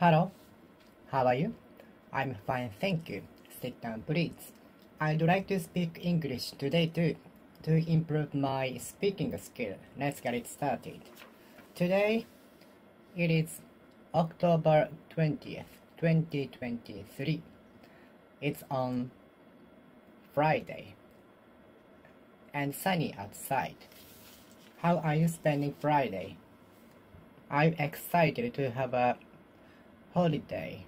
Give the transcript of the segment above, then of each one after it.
Hello, how are you? I'm fine, thank you. Sit down, please. I'd like to speak English today too, to improve my speaking skill. Let's get it started. Today, it is October 20th, 2023. It's on Friday and sunny outside. How are you spending Friday? I'm excited to have a holiday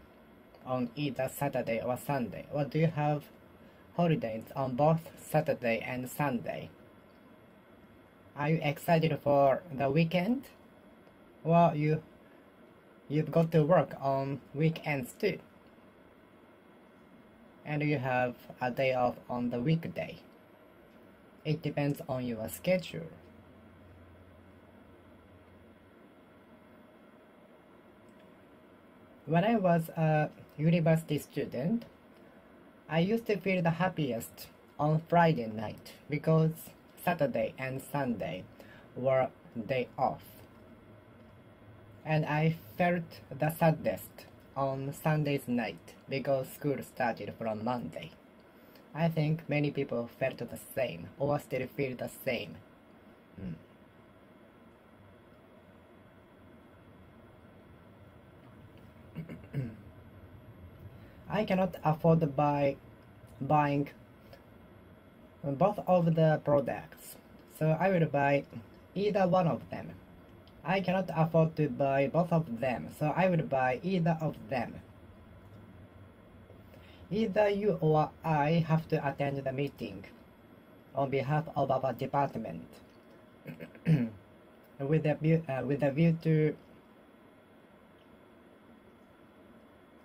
on either Saturday or Sunday, or do you have holidays on both Saturday and Sunday? Are you excited for the weekend? Or you've got to work on weekends too, and you have a day off on the weekday. It depends on your schedule. When I was a university student, I used to feel the happiest on Friday night because Saturday and Sunday were day off. And I felt the saddest on Sunday's night because school started from Monday. I think many people felt the same or still feel the same. I cannot afford buying both of the products, so I will buy either one of them. I cannot afford to buy both of them, so I will buy either of them. Either you or I have to attend the meeting on behalf of our department with a view to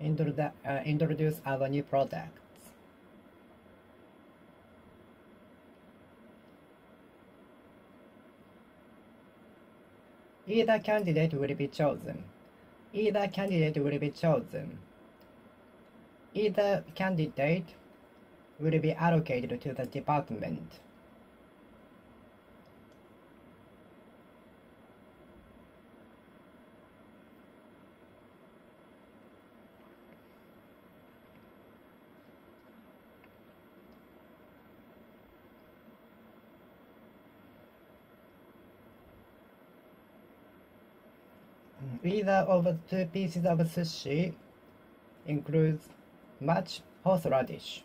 introduce our new products. Either candidate will be chosen. Either candidate will be chosen. Either candidate will be allocated to the department. Either of the two pieces of sushi includes much horseradish.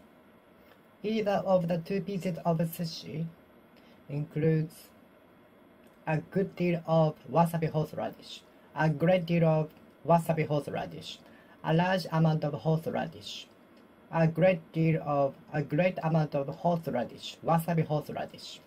Either of the two pieces of sushi includes a good deal of wasabi horseradish, a great deal of wasabi horseradish, a large amount of horseradish, a great amount of horseradish, wasabi horseradish.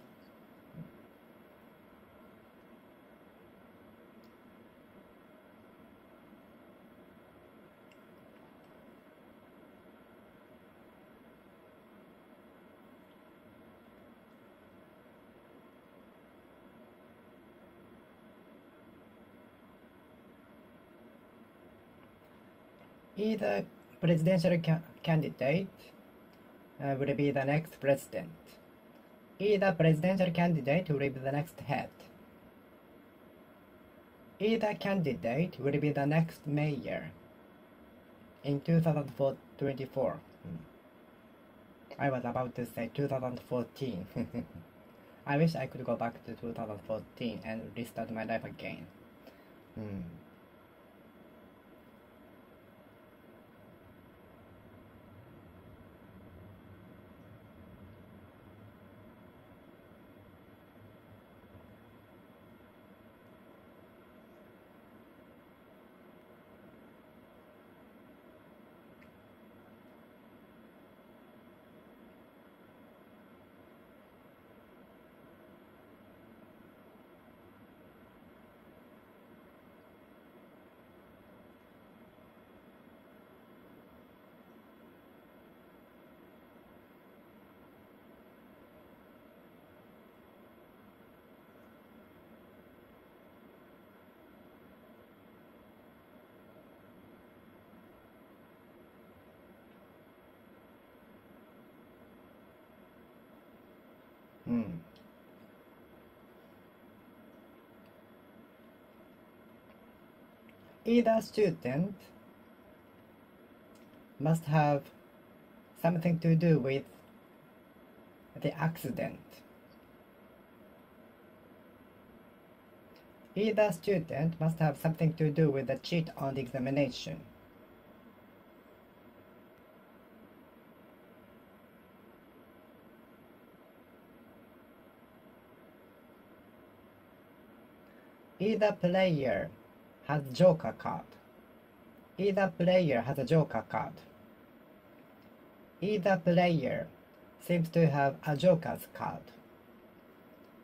Either presidential candidate will be the next president. Either presidential candidate will be the next head. Either candidate will be the next mayor in 2024. I was about to say 2014. I wish I could go back to 2014 and restart my life again. Either student must have something to do with the accident. Either student must have something to do with the cheat on the examination. Either player has joker card. Either player has a joker card. Either player seems to have a joker's card.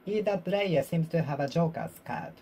Either player seems to have a joker's card.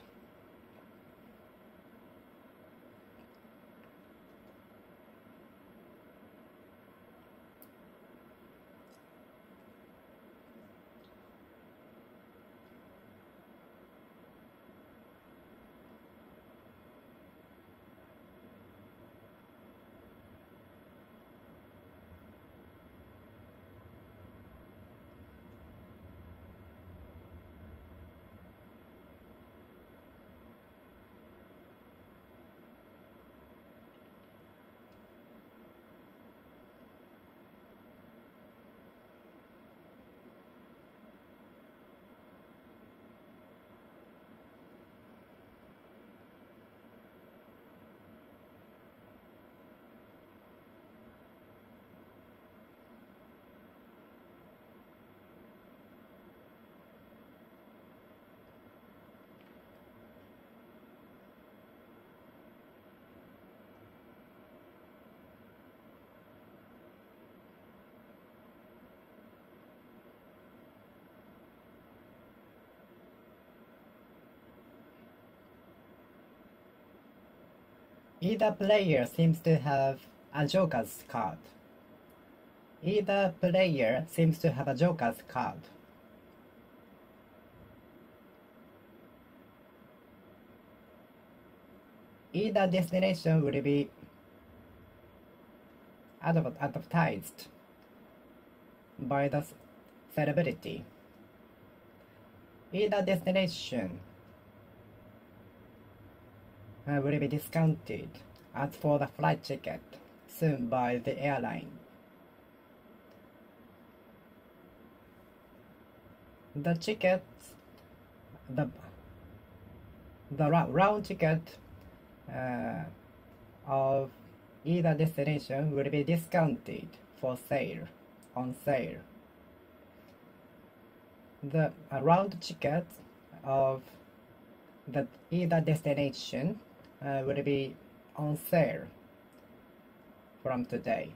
Either player seems to have a joker's card. Either player seems to have a joker's card. Either destination will be advertised by the celebrity. Either destination will be discounted as for the flight ticket soon by the airline. The tickets, the round ticket of either destination will be discounted for sale, on sale. The round ticket of the either destination will be on sale from today.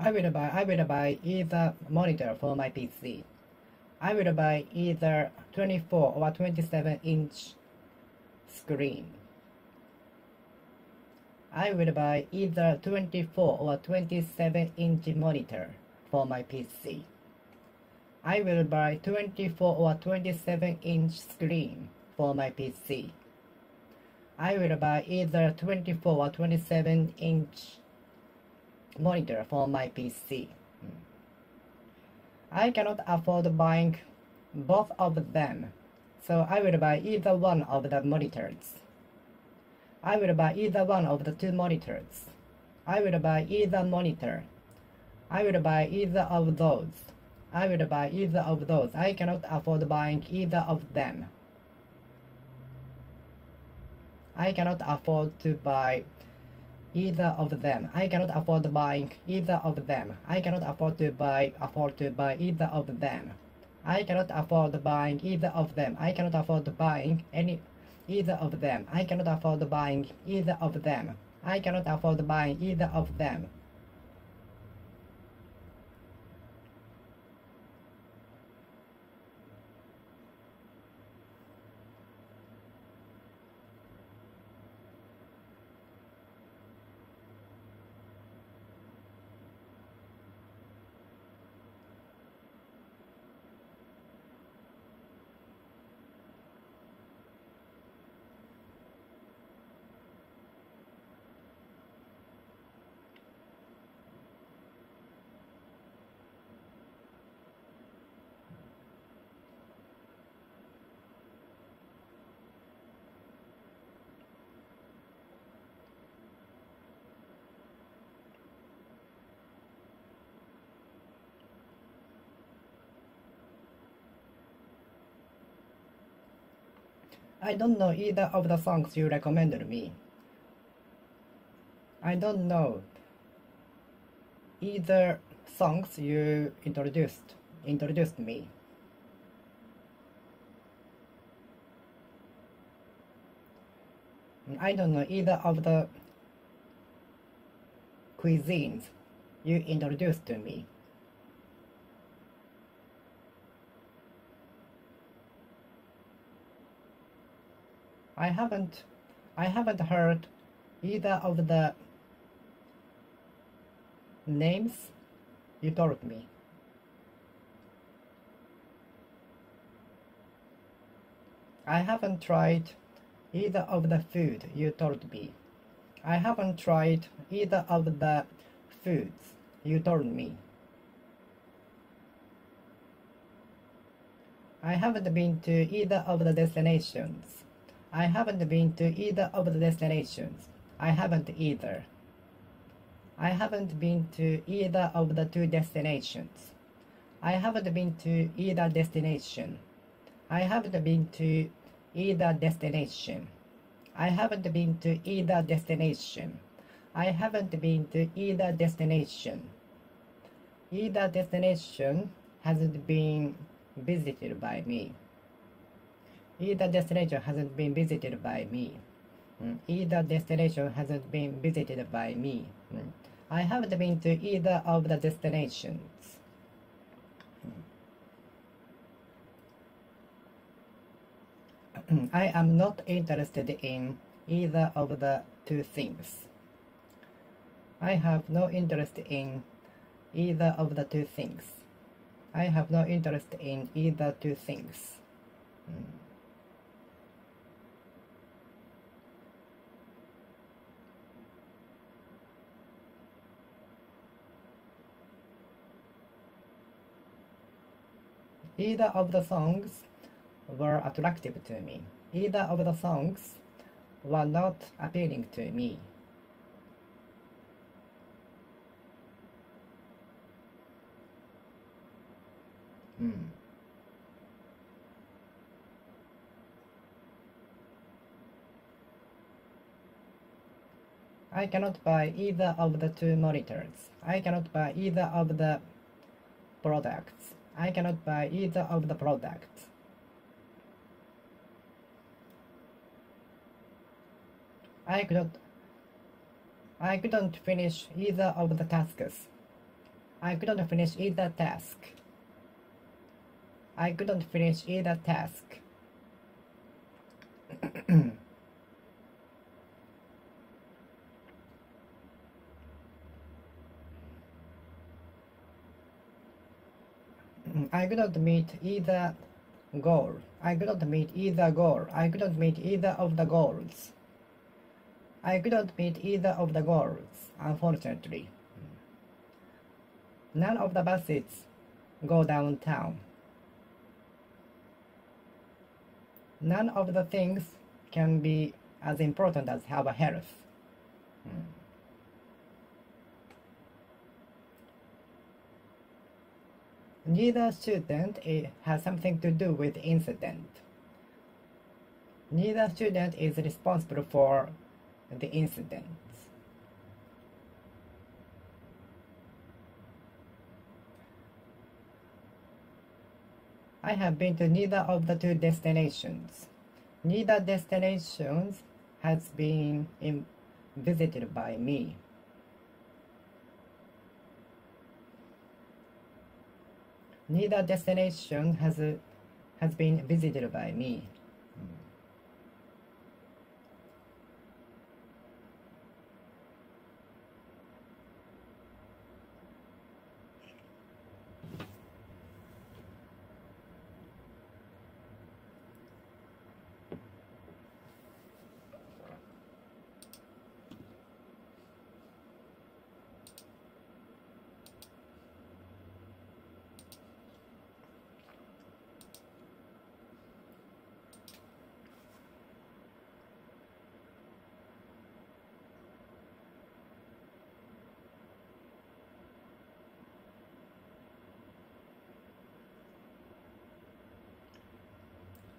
I will buy either monitor for my PC. I will buy either 24 or 27-inch screen. I will buy either 24 or 27-inch monitor for my PC. I will buy 24 or 27-inch screen for my PC. I will buy either 24 or 27-inch monitor for my PC. I cannot afford buying both of them, so I will buy either one of the monitors. I will buy either one of the two monitors. I will buy either monitor. I will buy either of those. I will buy either of those. I cannot afford buying either of them. I cannot afford to buy either of them. I cannot afford buying either of them. I cannot afford to buy either of them. I cannot afford buying either of them. I cannot afford buying either of them. I cannot afford buying either of them. I cannot afford buying either of them. I don't know either of the songs you recommended me. I don't know either songs you introduced me. I don't know either of the cuisines you introduced to me. I haven't heard either of the names you told me. I haven't tried either of the food you told me. I haven't tried either of the foods you told me. I haven't been to either of the destinations. I haven't been to either of the destinations. I haven't either. I haven't been to either of the two destinations. I haven't been to either destination. I haven't been to either destination. I haven't been to either destination. I haven't been to either destination. Either destination hasn't been visited by me. Either destination hasn't been visited by me. Either destination hasn't been visited by me. I haven't been to either of the destinations. I am not interested in either of the two things. I have no interest in either of the two things. I have no interest in either two things. Either of the songs were attractive to me. Either of the songs were not appealing to me. I cannot buy either of the two monitors. I cannot buy either of the products. I cannot buy either of the products. I couldn't finish either of the tasks. I couldn't finish either task. I couldn't finish either task. I couldn't meet either goal. I couldn't meet either goal. I couldn't meet either of the goals. I couldn't meet either of the goals, unfortunately. None of the buses go downtown. None of the things can be as important as our health. Neither student has something to do with the incident. Neither student is responsible for the incidents. I have been to neither of the two destinations. Neither destinations has been visited by me. Neither destination has been visited by me.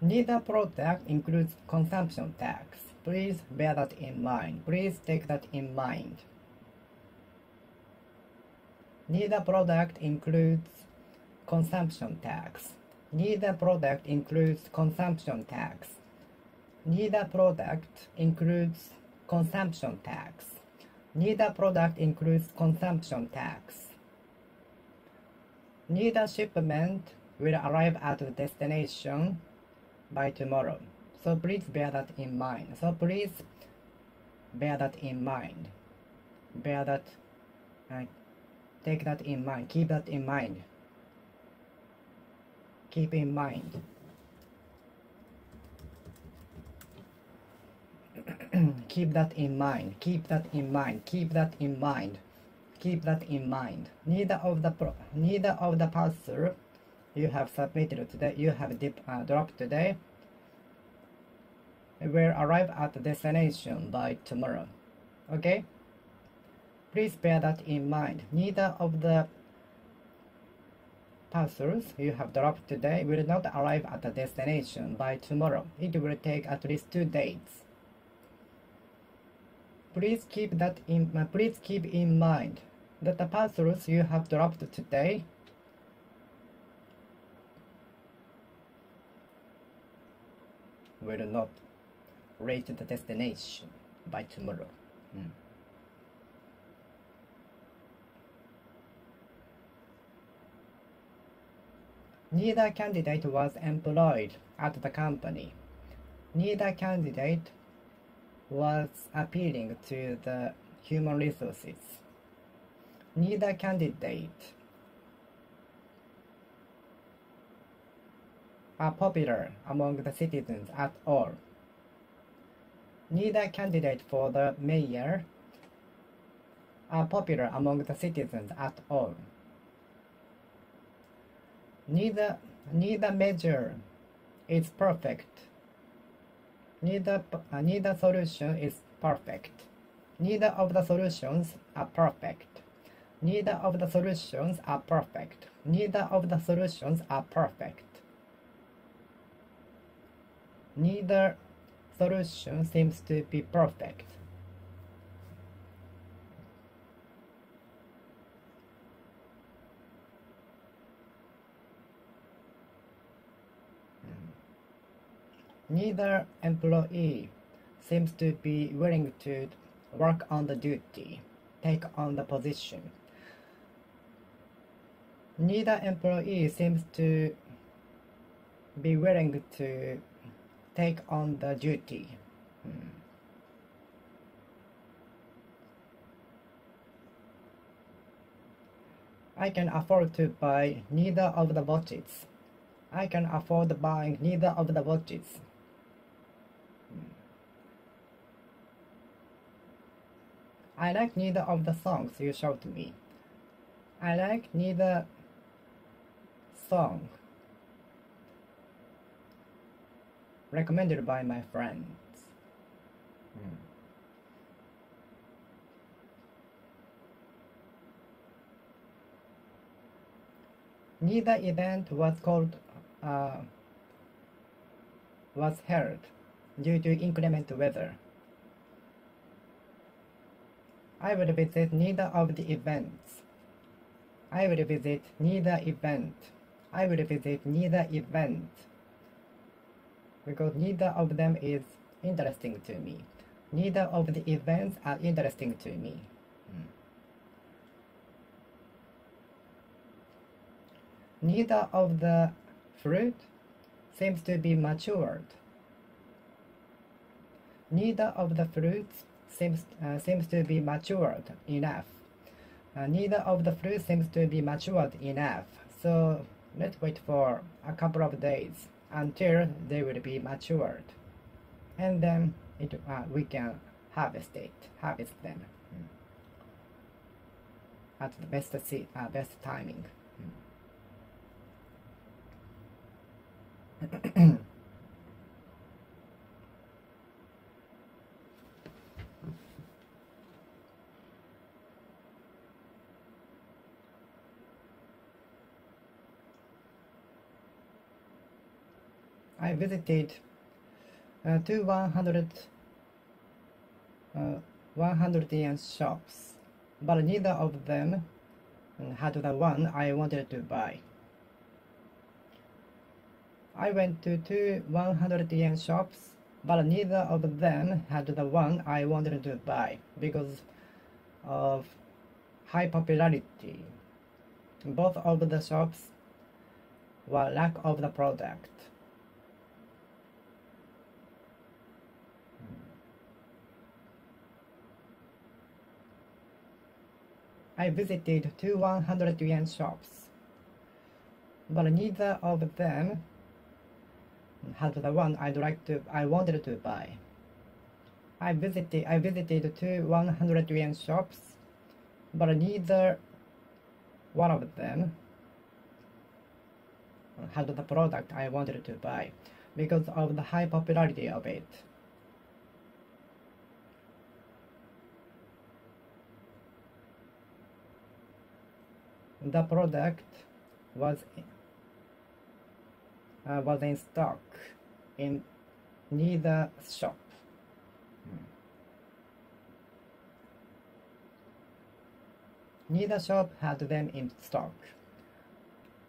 Neither product includes consumption tax. Please bear that in mind. Please take that in mind. Neither product includes consumption tax. Neither product includes consumption tax. Neither product includes consumption tax. Neither product includes consumption tax. Neither shipment will arrive at the destination by tomorrow. So please bear that in mind. So please bear that in mind. Bear that, take that in mind. Keep that in mind. Keep in mind. Keep that in mind. Keep that in mind. Keep that in mind. Keep that in mind. Neither of the parcel you have submitted today, you have dropped today, will arrive at the destination by tomorrow. Okay? Please bear that in mind. Neither of the parcels you have dropped today will not arrive at the destination by tomorrow. It will take at least 2 days. Please keep in mind that the parcels you have dropped today will not reach the destination by tomorrow. Neither candidate was employed at the company. Neither candidate was appealing to the human resources. Neither candidate are popular among the citizens at all. Neither candidate for the mayor are popular among the citizens at all. Neither measure is perfect. Neither solution is perfect. Neither of the solutions are perfect. Neither of the solutions are perfect. Neither of the solutions are perfect. Neither solution seems to be perfect. Neither employee seems to be willing to work on the duty, take on the position. Neither employee seems to be willing to take on the duty. I can afford to buy neither of the watches. I can afford buying neither of the watches. I like neither of the songs you showed me. I like neither song recommended by my friends. Neither event was held due to inclement weather. I will visit neither of the events. I will visit neither event. I will visit neither event. Because neither of them is interesting to me. Neither of the events are interesting to me. Neither of the fruit seems to be matured. Neither of the fruits seems to be matured enough. Neither of the fruit seems to be matured enough. So let's wait for a couple of days until they will be matured, and then we can harvest them at the best timing. I visited two 100 yen shops, but neither of them had the one I wanted to buy. I went to two 100 yen shops, but neither of them had the one I wanted to buy because of high popularity. Both of the shops were lack of the product. I visited two 100 yen shops, but neither of them had the one I wanted to buy. I visited two 100 yen shops, but neither one of them had the product I wanted to buy because of the high popularity of it. The product was in stock in neither shop. Neither shop had them in stock.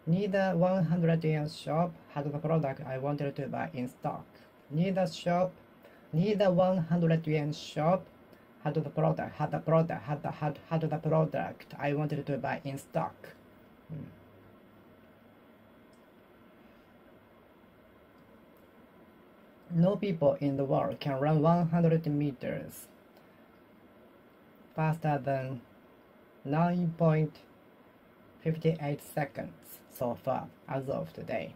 Neither 100 yen shop had the product I wanted to buy in stock. Neither 100 yen shop had the product I wanted to buy in stock. No people in the world can run 100 meters faster than 9.58 seconds so far as of today.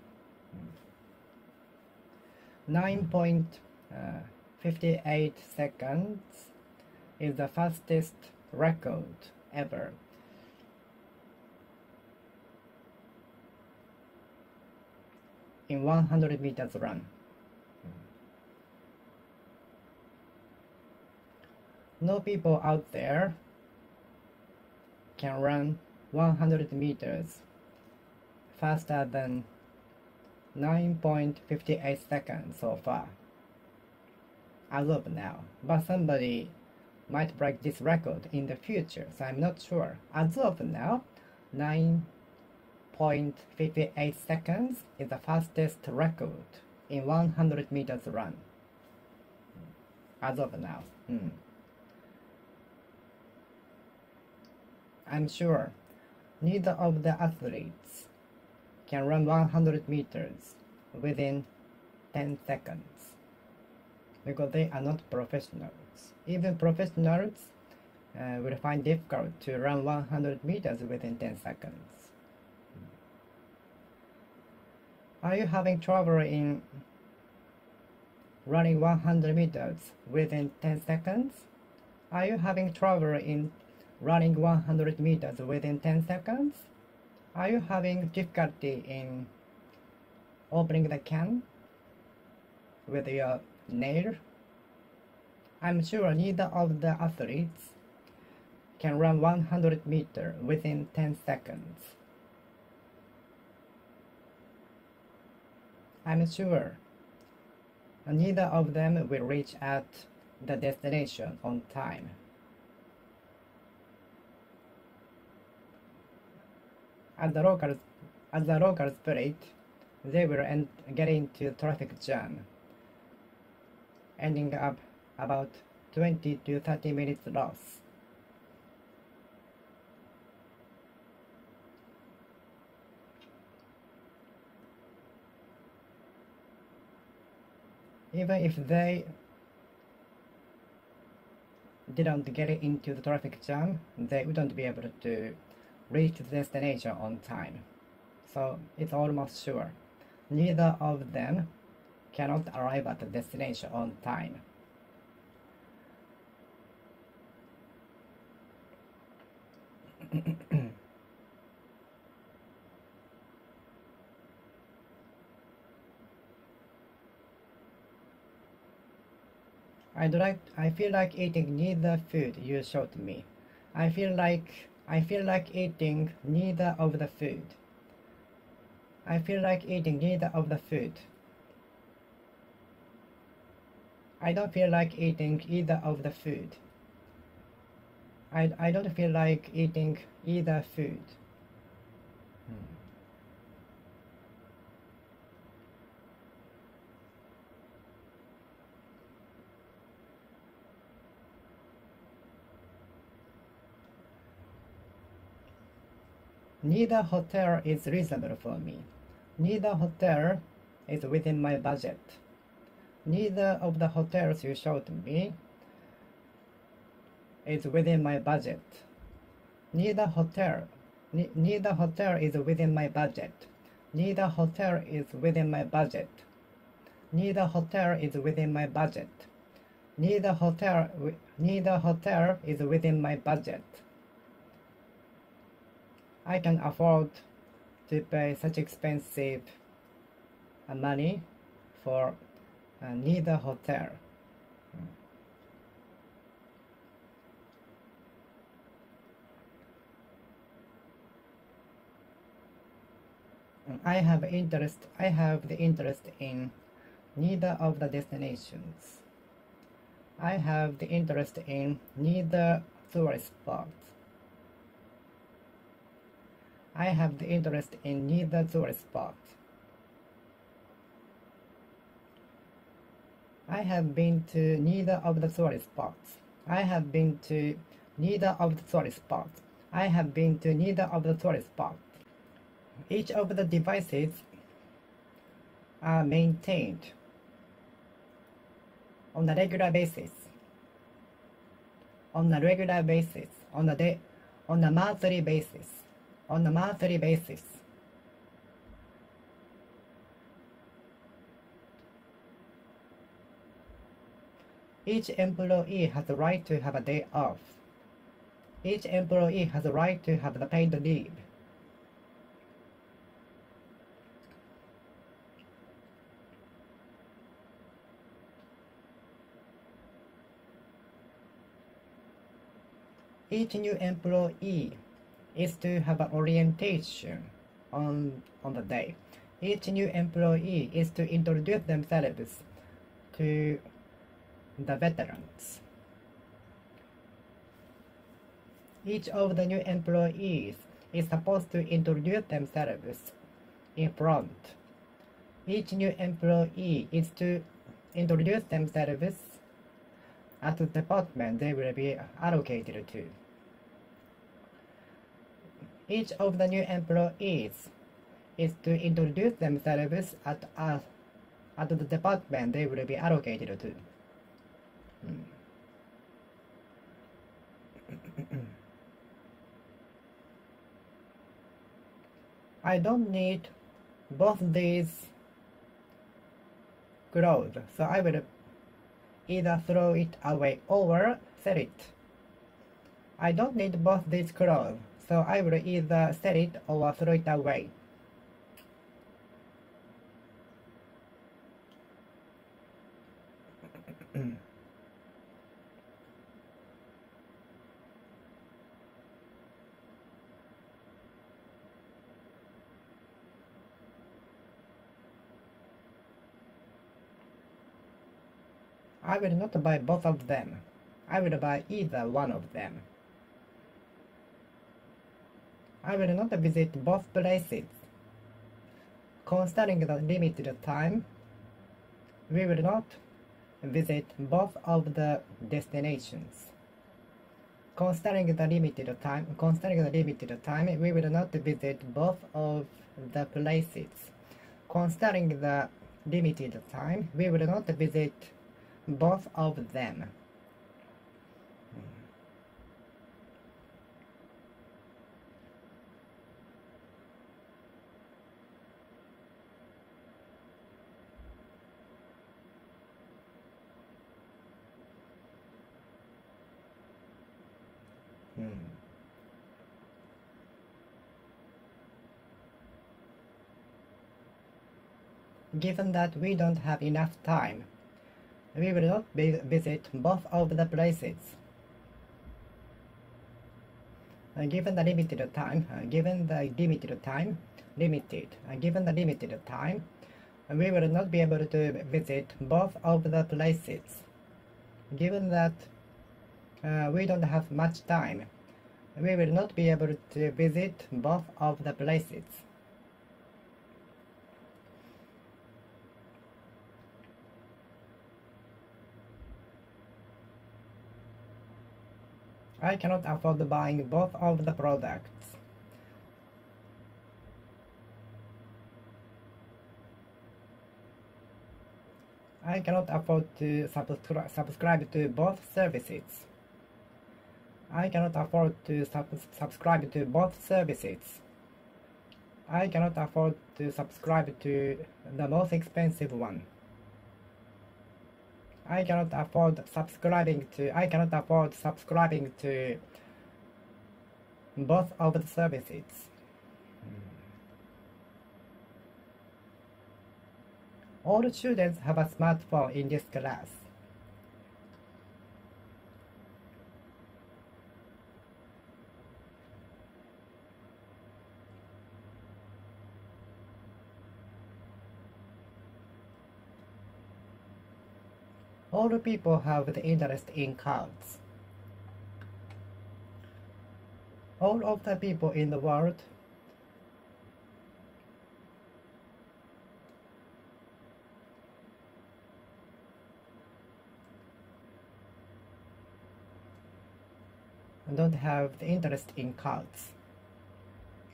9.58 seconds is the fastest record ever. In 100 meters run. No people out there can run 100 meters faster than 9.58 seconds so far as of now, but somebody might break this record in the future, so I'm not sure. As of now, 9.58 seconds is the fastest record in 100 meters run as of now. I'm sure neither of the athletes can run 100 meters within 10 seconds because they are not professionals. Even professionals will find difficult to run 100 meters within 10 seconds. Are you having trouble in running 100 meters within 10 seconds? Are you having trouble in running 100 meters within 10 seconds? Are you having difficulty in opening the can with your nail? I'm sure neither of the athletes can run 100 meters within 10 seconds. I'm sure neither of them will reach at the destination on time. As the local spirit, they will get into traffic jam, ending up about 20 to 30 minutes loss. Even if they didn't get into the traffic jam, they wouldn't be able to reach the destination on time. So it's almost sure neither of them cannot arrive at the destination on time. I feel like eating neither food you showed me. I feel like eating neither of the food. I feel like eating neither of the food. I don't feel like eating either of the food. I don't feel like eating either food. Neither hotel is reasonable for me. Neither hotel is within my budget. Neither of the hotels you showed me is within my budget. Neither hotel is within my budget. Neither hotel is within my budget. Neither hotel is within my budget. Neither hotel is within my budget. I can afford to pay such expensive money for neither hotel. I have the interest in neither of the destinations. I have the interest in neither tourist spots. I have the interest in neither tourist spots. I have been to neither of the tourist spots. I have been to neither of the tourist spots. I have been to neither of the tourist spots. Each of the devices are maintained on a regular basis. On a regular basis. On a monthly basis. On a monthly basis. Each employee has the right to have a day off. Each employee has the right to have the paid leave. Each new employee is to have an orientation on the day. Each new employee is to introduce themselves to the veterans. Each of the new employees is supposed to introduce themselves in front. Each new employee is to introduce themselves at the department they will be allocated to. Each of the new employees is to introduce themselves at the department they will be allocated to. I don't need both these clothes, so I will either throw it away or sell it. I don't need both these clothes, so I will either sell it or throw it away. I will not buy both of them. I will buy either one of them. I will not visit both places. Considering the limited time, we will visit both of the destinations. Considering the limited time, we will not visit both of the places. Considering the limited time, we will not visit both of them. Given that we don't have enough time, we will not visit both of the places. Given the limited time, we will not be able to visit both of the places. Given that we don't have much time, we will not be able to visit both of the places. I cannot afford buying both of the products. I cannot afford to subscribe to both services. I cannot afford to subscribe to both services. I cannot afford to subscribe to the most expensive one. I cannot afford subscribing to both of the services. All students have a smartphone in this class. All people have the interest in cards. All of the people in the world don't have the interest in cards.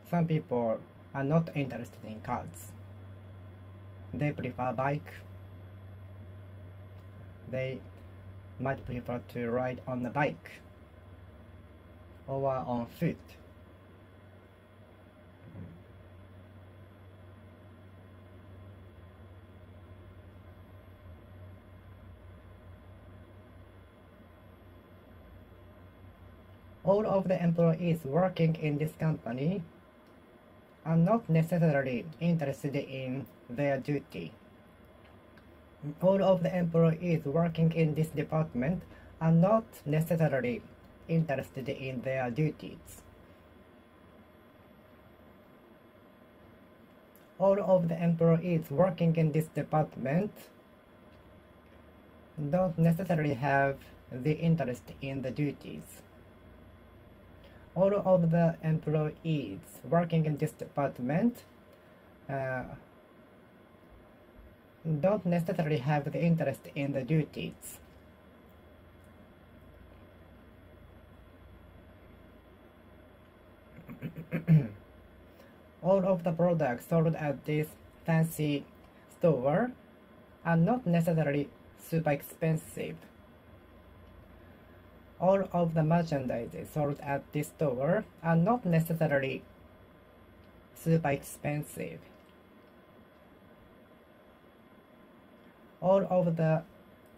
Some people are not interested in cards. They prefer bike. They might prefer to ride on a bike or on foot. All of the employees working in this company are not necessarily interested in their duty. All of the employees working in this department are not necessarily interested in their duties. All of the employees working in this department don't necessarily have the interest in the duties. All of the employees working in this department don't necessarily have the interest in the duties. All of the products sold at this fancy store are not necessarily super expensive. All of the merchandise sold at this store are not necessarily super expensive. All of the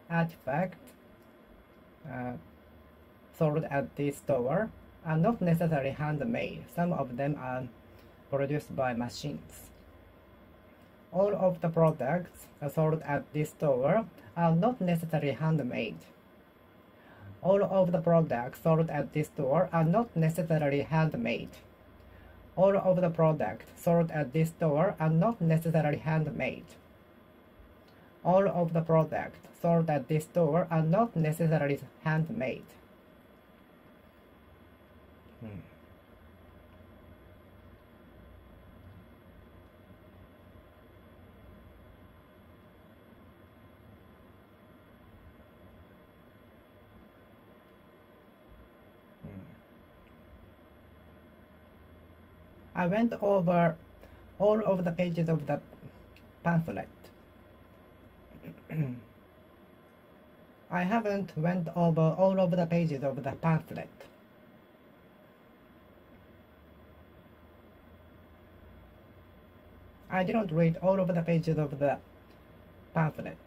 artifacts sold at this store are not necessarily handmade. Some of them are produced by machines. All of the products sold at this store are not necessarily handmade. All of the products sold at this store are not necessarily handmade. All of the products sold at this store are not necessarily handmade. All of the products sold at this store are not necessarily handmade. I went over all of the pages of the pamphlet. I haven't went over all of the pages of the pamphlet. I didn't read all of the pages of the pamphlet.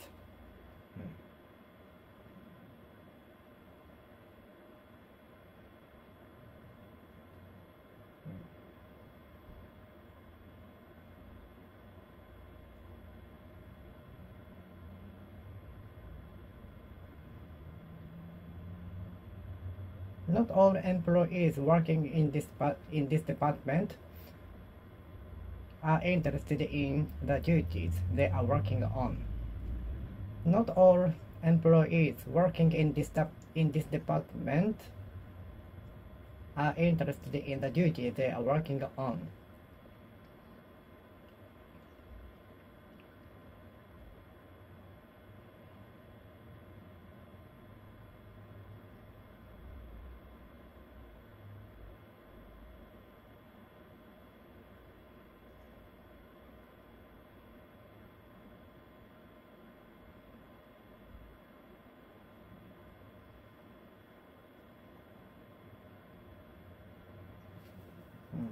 Not all employees working in this department are interested in the duties they are working on. Not all employees working in this department are interested in the duties they are working on.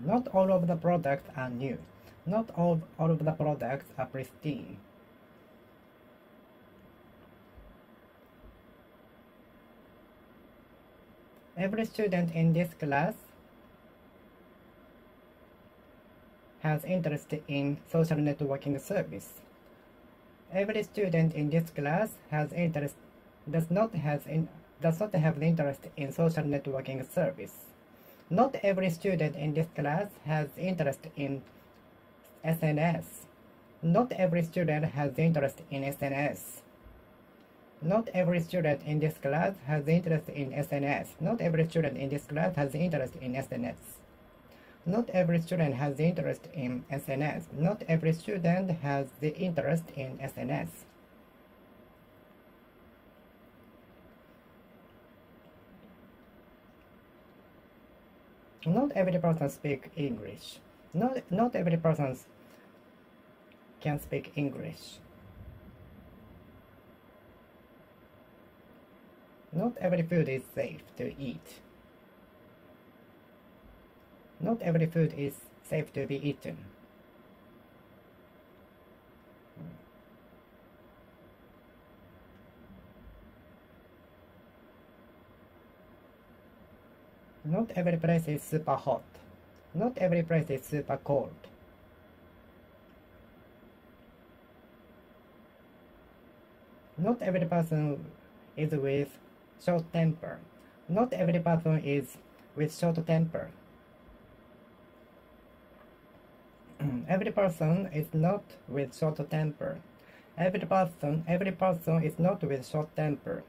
Not all of the products are new. Not all of the products are pristine. Every student in this class has interest in social networking service. Every student in this class does not have interest in social networking service. Not every student in this class has interest in SNS. Not every student has interest in SNS. Not every student in this class has interest in SNS. Not every student in this class has interest in SNS. Not every student has interest in SNS. Not every student has the interest in SNS. Not every person speaks English. Not every person can speak English. Not every food is safe to eat. Not every food is safe to be eaten. Not every place is super hot. Not every place is super cold. Not every person is with short temper. Not every person is with short temper. Every person is not with short temper. Every person is not with short temper.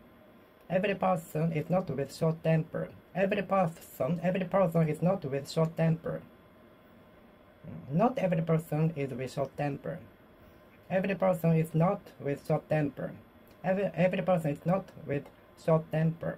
Every person is not with short temper. Every person is not with short temper. Not every person is with short temper. Every person is not with short temper. Every person is not with short temper.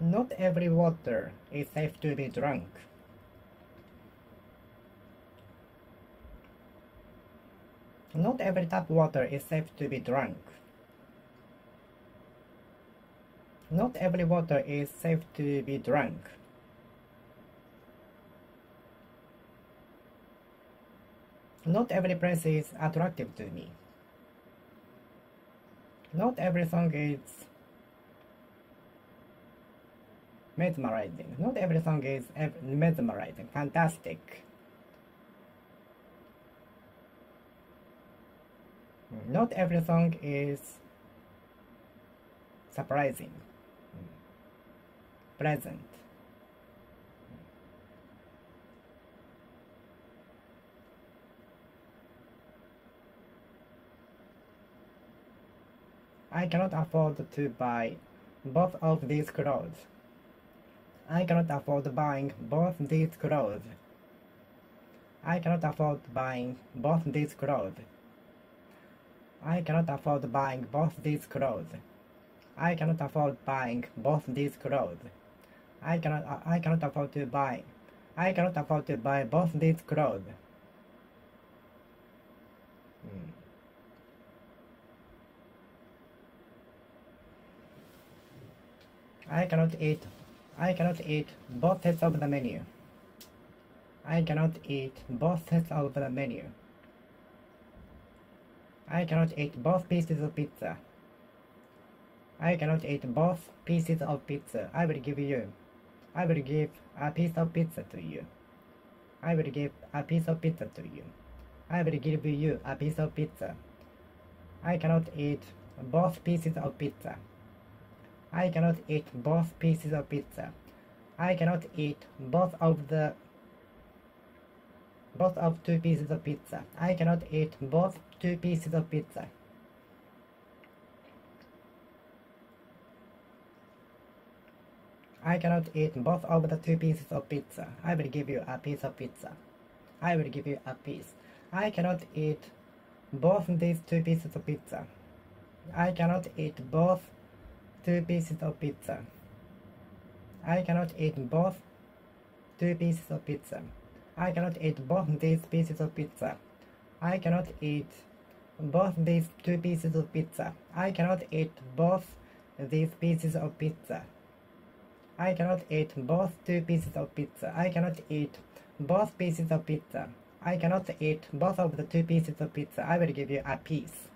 Not every water is safe to be drunk. Not every tap water is safe to be drunk. Not every water is safe to be drunk. Not every place is attractive to me. Not every song is mesmerizing. Not every song is mesmerizing. Fantastic. Not every song is surprising. Pleasant. I cannot afford to buy both of these clothes. I cannot afford buying both these clothes. I cannot afford buying both these clothes. I cannot afford buying both these clothes. I cannot afford buying both these clothes. I cannot afford to buy. I cannot afford to buy both these clothes. I cannot eat. I cannot eat both sets of the menu. I cannot eat both sets of the menu. I cannot eat both pieces of pizza. I cannot eat both pieces of pizza. I will give a piece of pizza to you. I will give a piece of pizza to you. I will give you a piece of pizza. I cannot eat both pieces of pizza. I cannot eat both pieces of pizza. I cannot eat both of two pieces of pizza. I cannot eat both two pieces of pizza. I cannot eat both of the two pieces of pizza. I will give you a piece of pizza. I will give you a piece. I cannot eat both these two pieces of pizza. I cannot eat both two pieces of pizza. I cannot eat both two pieces of pizza. I cannot eat both these pieces of pizza. I cannot eat both these two pieces of pizza. I cannot eat both these pieces of pizza. I cannot eat both two pieces of pizza. I cannot eat both pieces of pizza. I cannot eat both of the two pieces of pizza. I will give you a piece.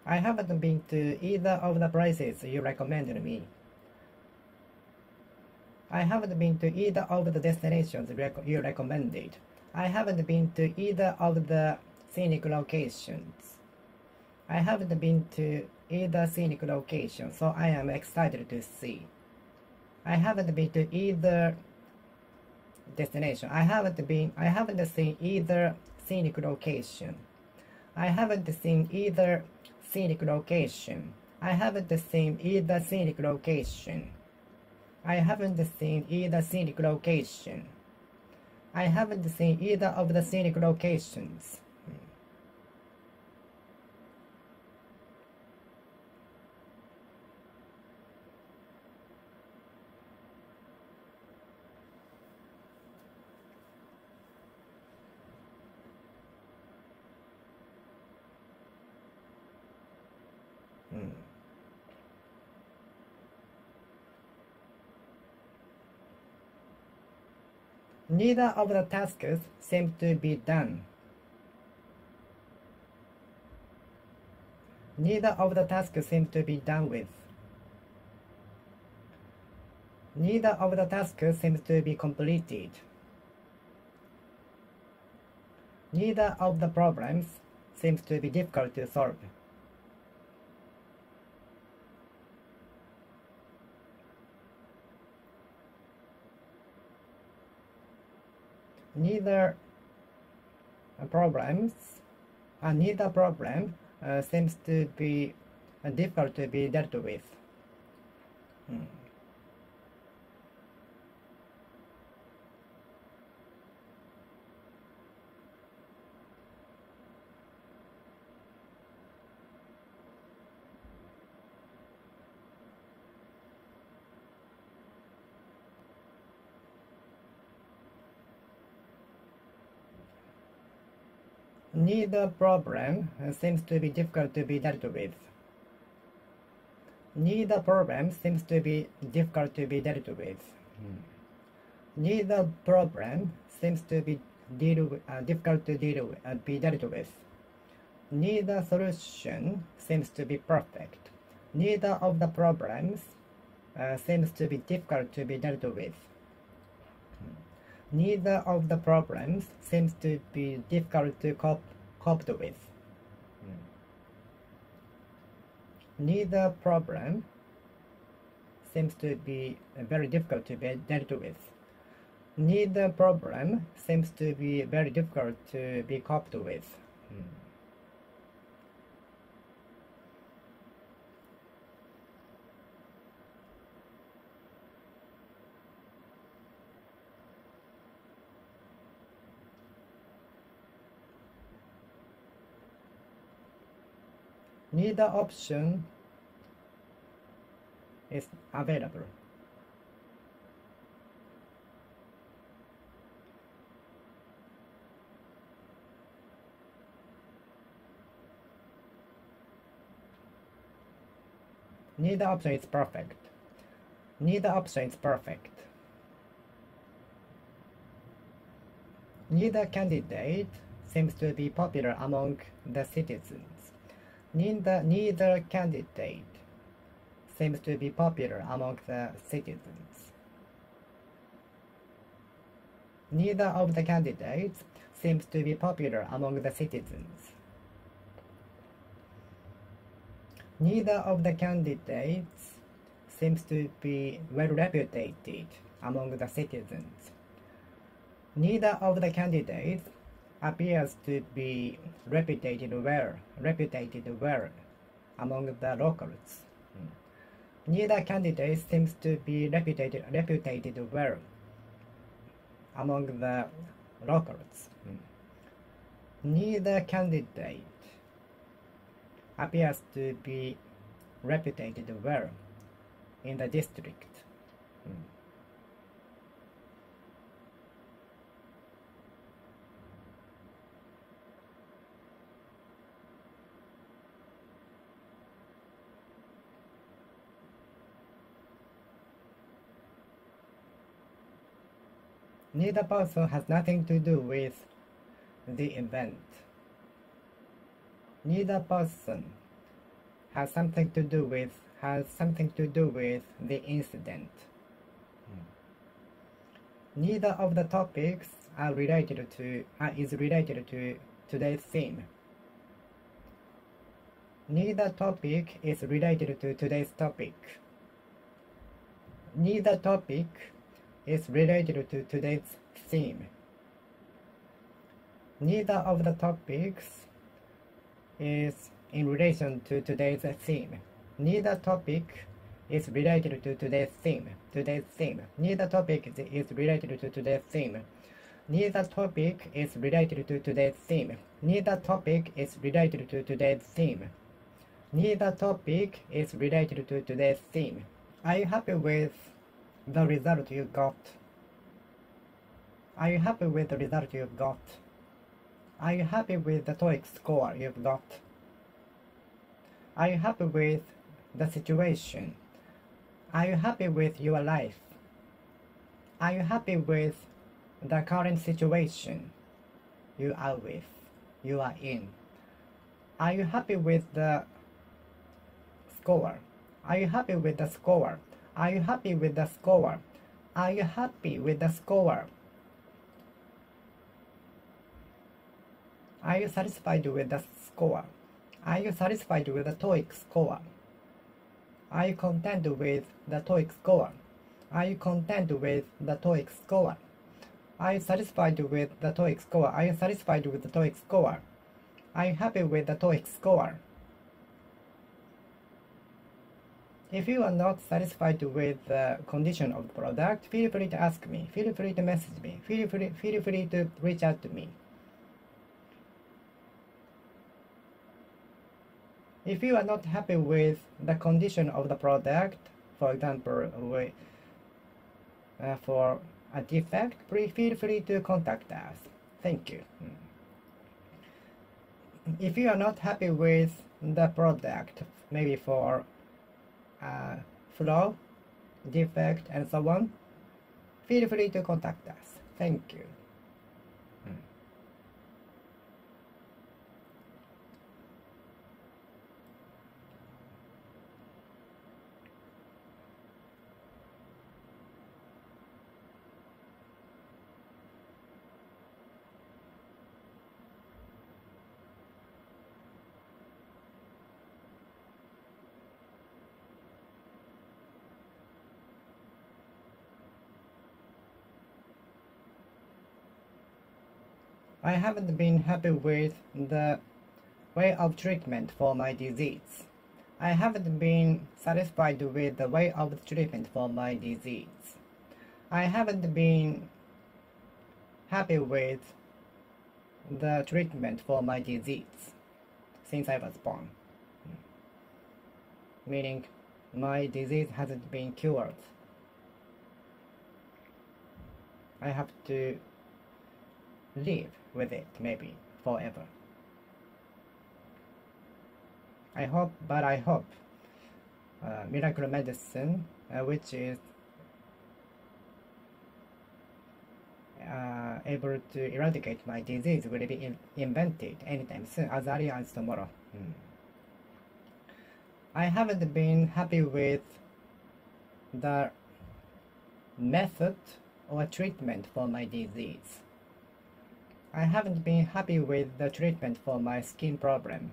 I haven't been to either of the places you recommended me. I haven't been to either of the destinations you recommended. I haven't been to either of the scenic locations. I haven't been to either scenic location, so I am excited to see. I haven't been to either destination. I haven't seen either scenic location. I haven't seen either scenic location. I haven't seen either scenic location. I haven't seen either scenic location. I haven't seen either of the scenic locations. Neither of the tasks seem to be done. Neither of the tasks seem to be done with. Neither of the tasks seems to be completed. Neither of the problems seems to be difficult to solve. Neither problem seems to be difficult to be dealt with. Neither problem seems to be difficult to be dealt with. Neither problem seems to be difficult to be dealt with. Neither problem seems to be difficult to be dealt with. Neither solution seems to be perfect. Neither of the problems seems to be difficult to be dealt with. Neither of the problems seems to be difficult to cope with. Neither problem seems to be very difficult to be dealt with. Neither problem seems to be very difficult to be coped with. Neither option is available. Neither option is perfect. Neither option is perfect. Neither candidate seems to be popular among the citizens. Neither candidate seems to be popular among the citizens. Neither of the candidates seems to be popular among the citizens. Neither of the candidates seems to be well reputed among the citizens. Neither of the candidates appears to be reputed well among the locals. Neither candidate seems to be reputed well among the locals. Neither candidate appears to be reputed well in the district. Neither person has nothing to do with the event. Neither person has something to do with the incident. Neither of the topics is related to today's theme. Neither topic is related to today's topic. Neither topic is related to today's theme. Neither of the topics is in relation to today's theme. Neither topic is related to today's theme. Neither topic is related to today's theme. Neither topic is related to today's theme. Neither topic is related to today's theme. Neither topic is related to today's theme. Are you happy with the result you got? Are you happy with the result you've got? Are you happy with the TOEIC score you've got? Are you happy with the situation? Are you happy with your life? Are you happy with the current situation you are in? Are you happy with the score? Are you happy with the score? Are you happy with the score? Are you happy with the score? Are you satisfied with the score? Are you satisfied with the TOEIC score? Are you content with the TOEIC score? Are you content with the TOEIC score? Are you satisfied with the TOEIC score? Are you satisfied with the TOEIC score? Are you happy with the TOEIC score? If you are not satisfied with the condition of the product, feel free to ask me, feel free to message me, feel free to reach out to me. If you are not happy with the condition of the product, for example, for a defect, feel free to contact us. Thank you. If you are not happy with the product, maybe for flaw, defect, and so on, feel free to contact us. Thank you. I haven't been happy with the way of treatment for my disease. I haven't been satisfied with the way of treatment for my disease. I haven't been happy with the treatment for my disease since I was born. Meaning, my disease hasn't been cured. I have to live with it, maybe, forever. I hope miracle medicine, which is able to eradicate my disease, will be invented anytime soon, as early as tomorrow. I haven't been happy with the method or treatment for my disease. I haven't been happy with the treatment for my skin problem.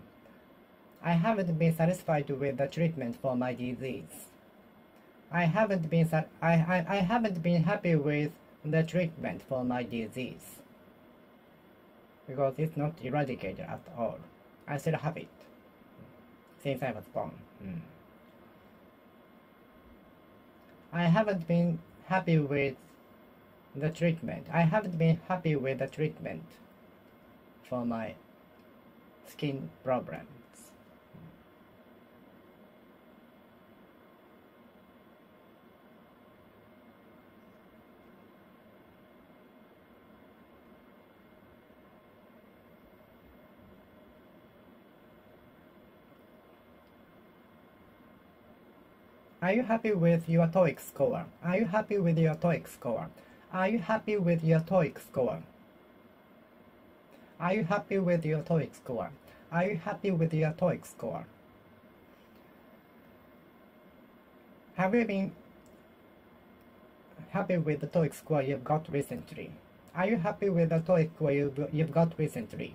I haven't been satisfied with the treatment for my disease. I haven't been happy with the treatment for my disease because it's not eradicated at all. I still have it since I was born. I haven't been happy with the treatment. I haven't been happy with the treatment for my skin problems. Are you happy with your TOEIC score? Are you happy with your TOEIC score? Are you happy with your TOEIC score? Are you happy with your TOEIC score? Are you happy with your TOEIC score? Have you been happy with the TOEIC score you've got recently? Are you happy with the TOEIC score you've got recently?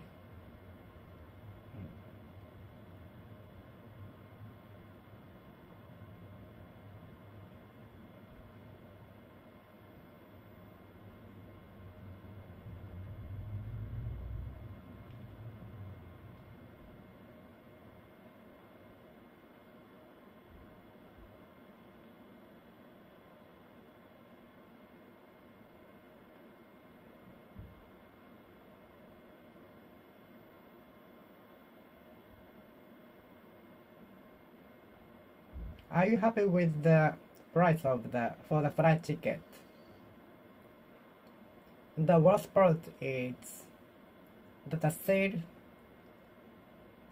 Are you happy with the price for the flight ticket? The worst part is that the sale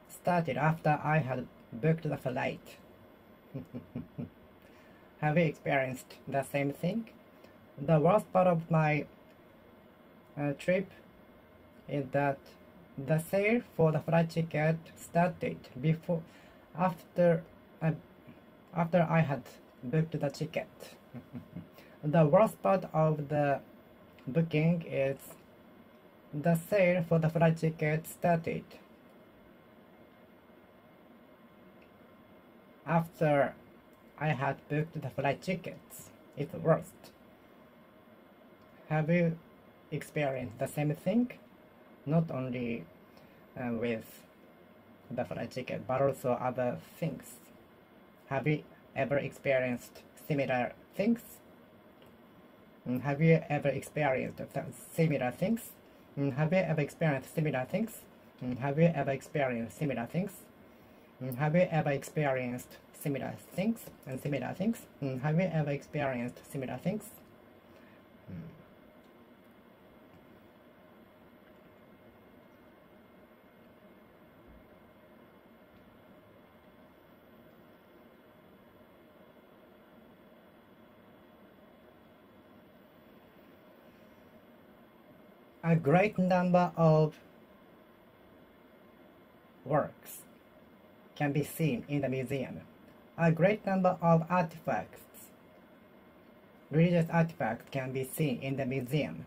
started after I had booked the flight. Have you experienced the same thing? The worst part of my trip is that the sale for the flight ticket started after I had booked the ticket. The worst part of the booking is the sale for the flight ticket started after I had booked the flight tickets. It's the worst. Have you experienced the same thing? Not only with the flight ticket, but also other things. Have you ever experienced similar things? Have you ever experienced similar things? Have you ever experienced similar things? Have you ever experienced similar things? Have you ever experienced similar things and similar things? Have you ever experienced similar things? A great number of works can be seen in the museum. A great number of artifacts, religious artifacts, can be seen in the museum.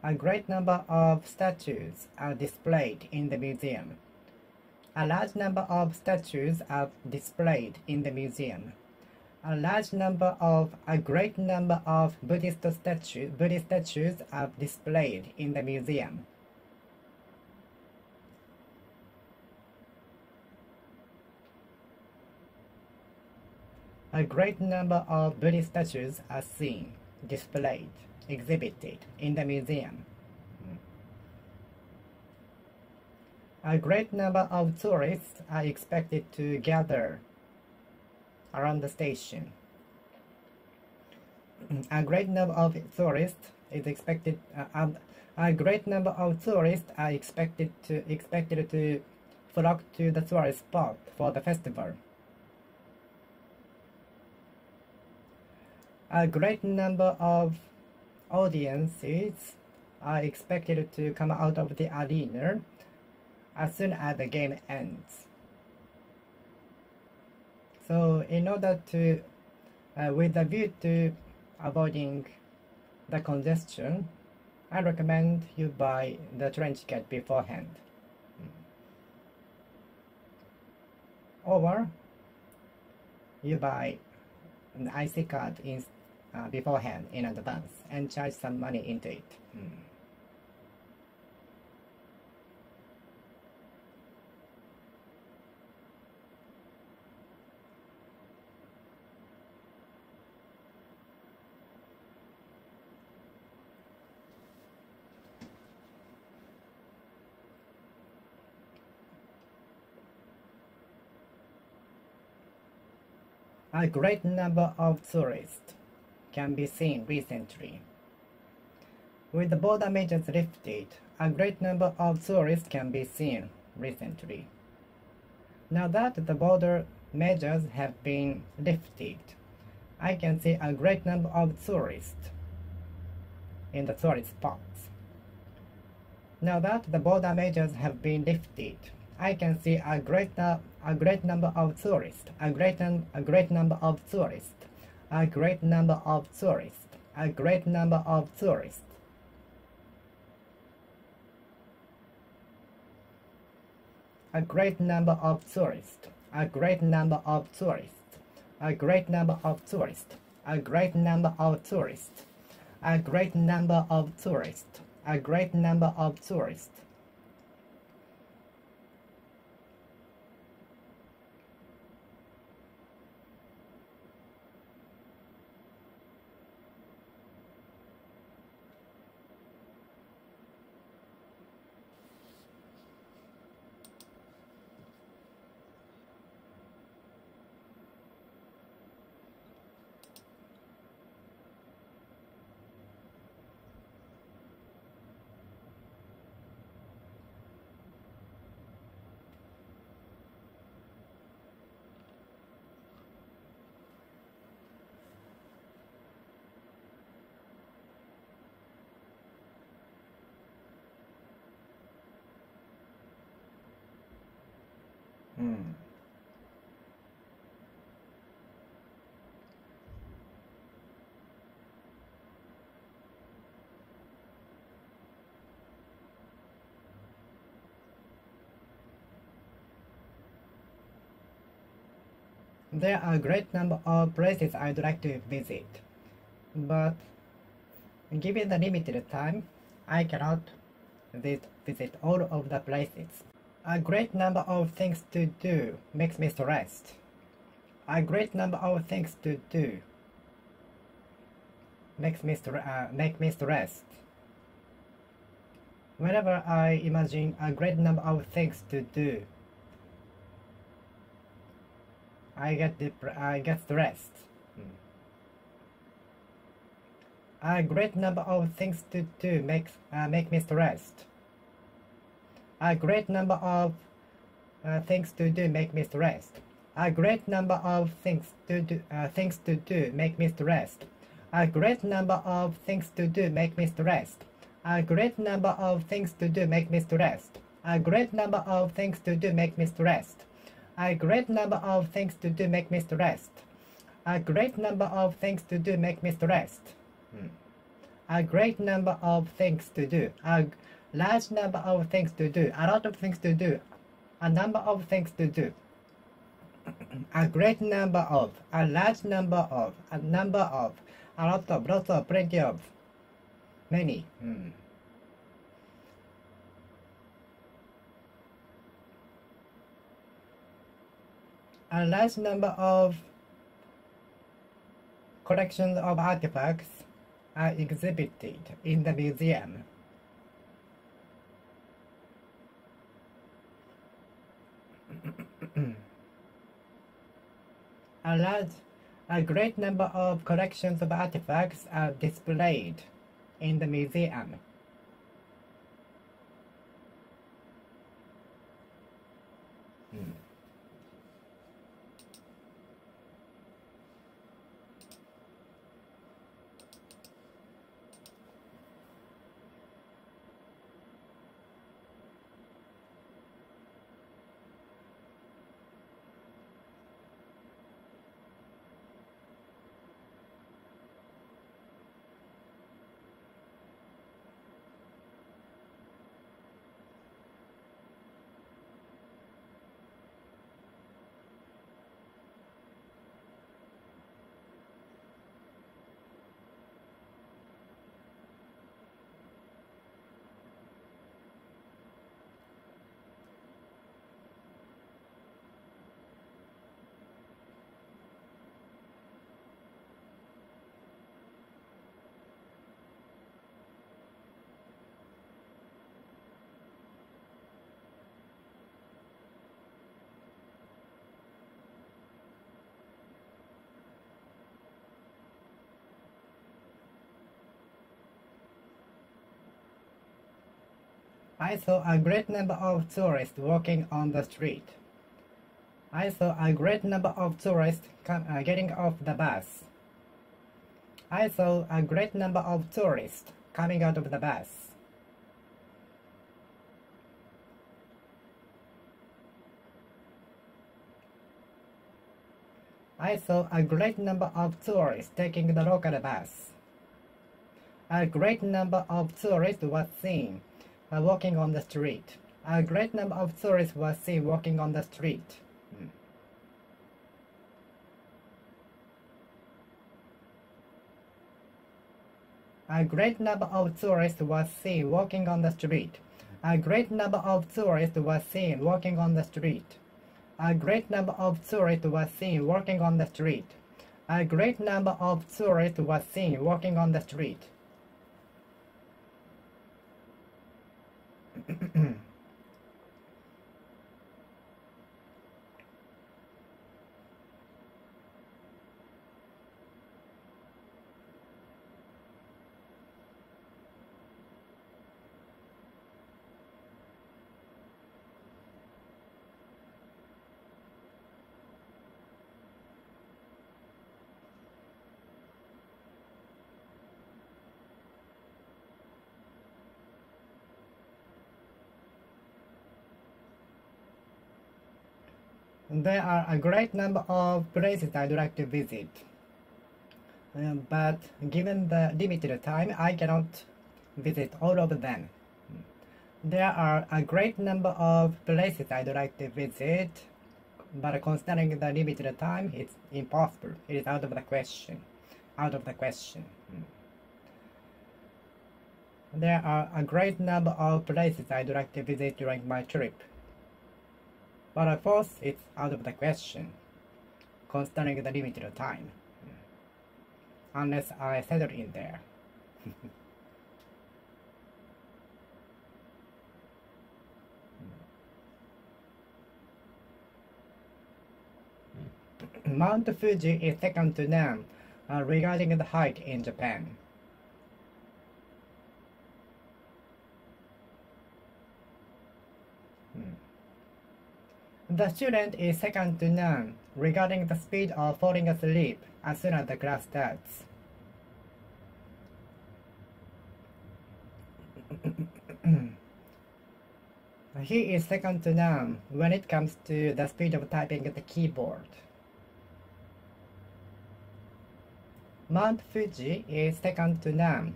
A great number of statues are displayed in the museum. A large number of statues are displayed in the museum. A great number of Buddhist statues are displayed in the museum. A great number of Buddhist statues are seen, displayed, exhibited in the museum. A great number of tourists are expected to gather around the station. A great number of tourists is expected. A great number of tourists are expected to flock to the tourist spot for the festival. A great number of audiences are expected to come out of the arena as soon as the game ends. So in order to, with a view to avoiding the congestion, I recommend you buy the train ticket beforehand. Or you buy an IC card beforehand in advance and charge some money into it. A great number of tourists can be seen recently. With the border measures lifted, a great number of tourists can be seen recently. Now that the border measures have been lifted, I can see a great number of tourists in the tourist spots. Now that the border measures have been lifted, I can see a great number of tourists, a great number of tourists, a great number of tourists, a great number of tourists. A great number of tourists, a great number of tourists, a great number of tourists, a great number of tourists, a great number of tourists, a great number of tourists. There are a great number of places I'd like to visit, but given the limited time, I cannot visit all of the places. A great number of things to do makes me stressed. A great number of things to do makes me stressed. Whenever I imagine a great number of things to do, I get stressed. A great number of things to do make me stressed. A great number of things to do make me stressed. A great number of things to do make me stressed. A great number of things to do make me stressed. A great number of things to do make me stressed. A great number of things to do make me stressed. A great number of things to do make me stressed. A great number of things to do make me stressed. A great number of things to do. A large number of things to do. A lot of things to do. A number of things to do. A great number of, a large number of, a number of, a lot of, lots of, plenty of, many. A large number of collections of artifacts are exhibited in the museum. A great number of collections of artifacts are displayed in the museum. I saw a great number of tourists walking on the street. I saw a great number of tourists getting off the bus. I saw a great number of tourists coming out of the bus. I saw a great number of tourists taking the local bus. A great number of tourists was seen walking on the street. A great number of tourists was seen walking on the street. A great number of tourists was seen walking on the street. A great number of tourists was seen walking on the street. A great number of tourists was seen walking on the street. A great number of tourists was seen walking on the street. There are a great number of places I'd like to visit, but given the limited time, I cannot visit all of them. There are a great number of places I'd like to visit, but considering the limited time, it's impossible. It is out of the question. Out of the question. There are a great number of places I'd like to visit during my trip. But of course, it's out of the question, considering the limited time. Unless I settle in there. Mount Fuji is second to none regarding the height in Japan. The student is second to none regarding the speed of falling asleep as soon as the class starts. He is second to none when it comes to the speed of typing at the keyboard. Mount Fuji is second to none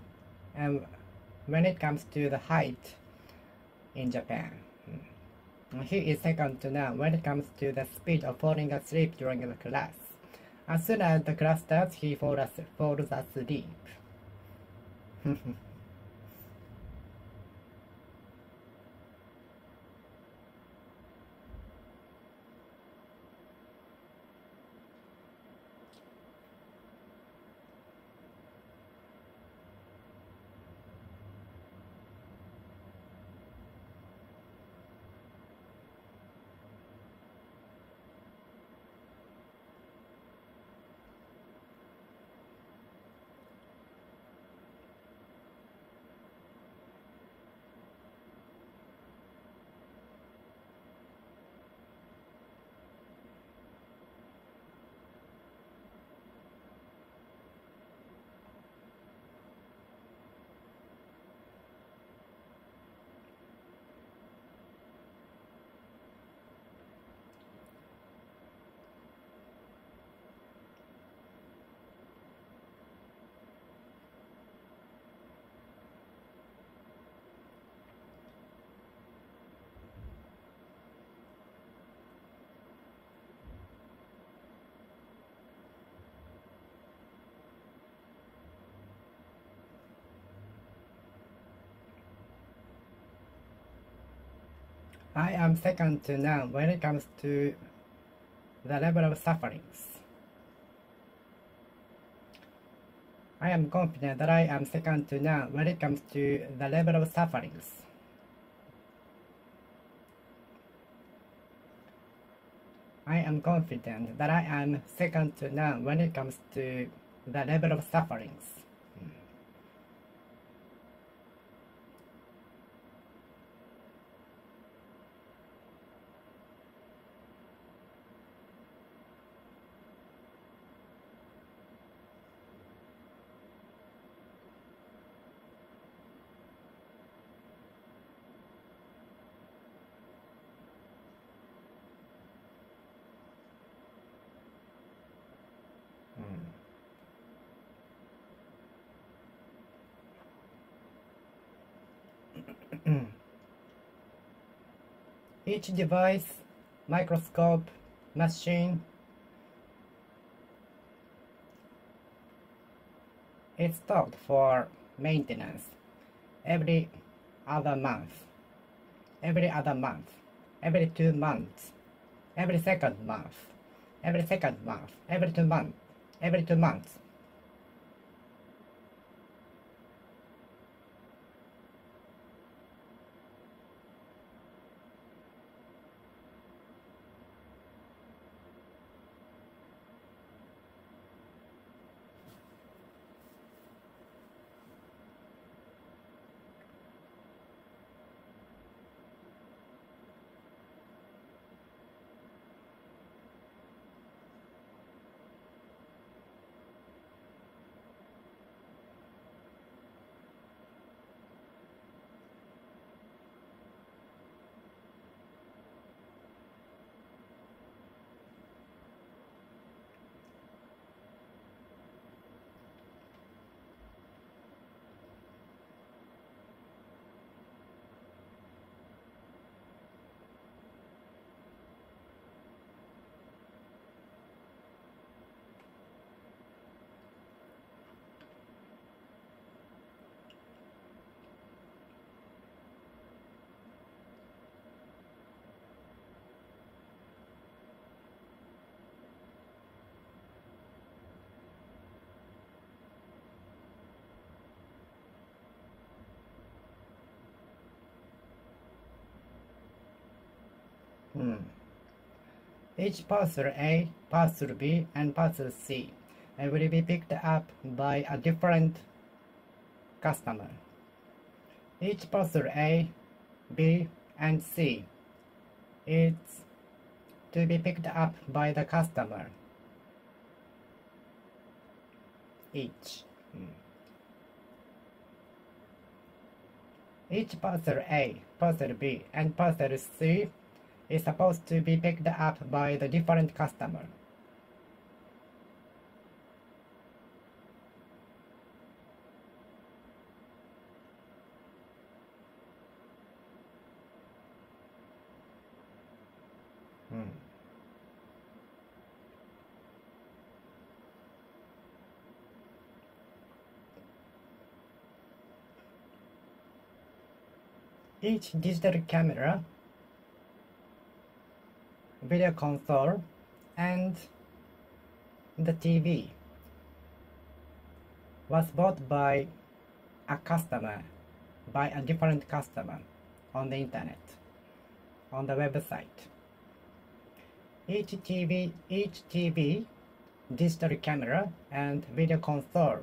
when it comes to the height in Japan. He is second to none when it comes to the speed of falling asleep during the class. As soon as the class starts, he falls asleep. I am second to none when it comes to the level of sufferings. I am confident that I am second to none when it comes to the level of sufferings. I am confident that I am second to none when it comes to the level of sufferings. Each device, microscope, machine is stopped for maintenance every other month, every 2 months, every second month, every 2 months, every 2 months. Each parcel A, parcel B, and parcel C will be picked up by a different customer. Each parcel A, B, and C is to be picked up by the customer. Each parcel A, parcel B, and parcel C is supposed to be picked up by the different customer. Each digital camera, video console, and the TV was bought by a customer, by a different customer on the internet, on the website. Each TV, digital camera, and video console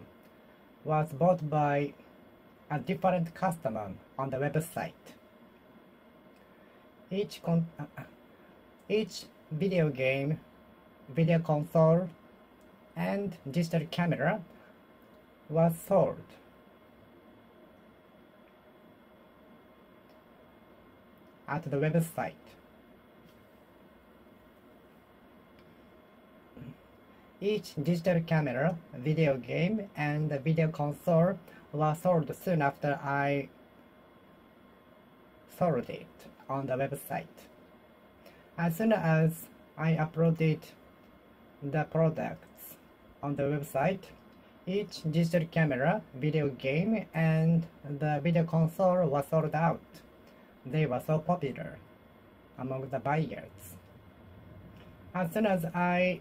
was bought by a different customer on the website. Each video game, video console, and digital camera was sold at the website. Each digital camera, video game, and video console was sold soon after I sold it on the website. As soon as I uploaded the products on the website, each digital camera, video game, and the video console was sold out. They were so popular among the buyers. As soon as I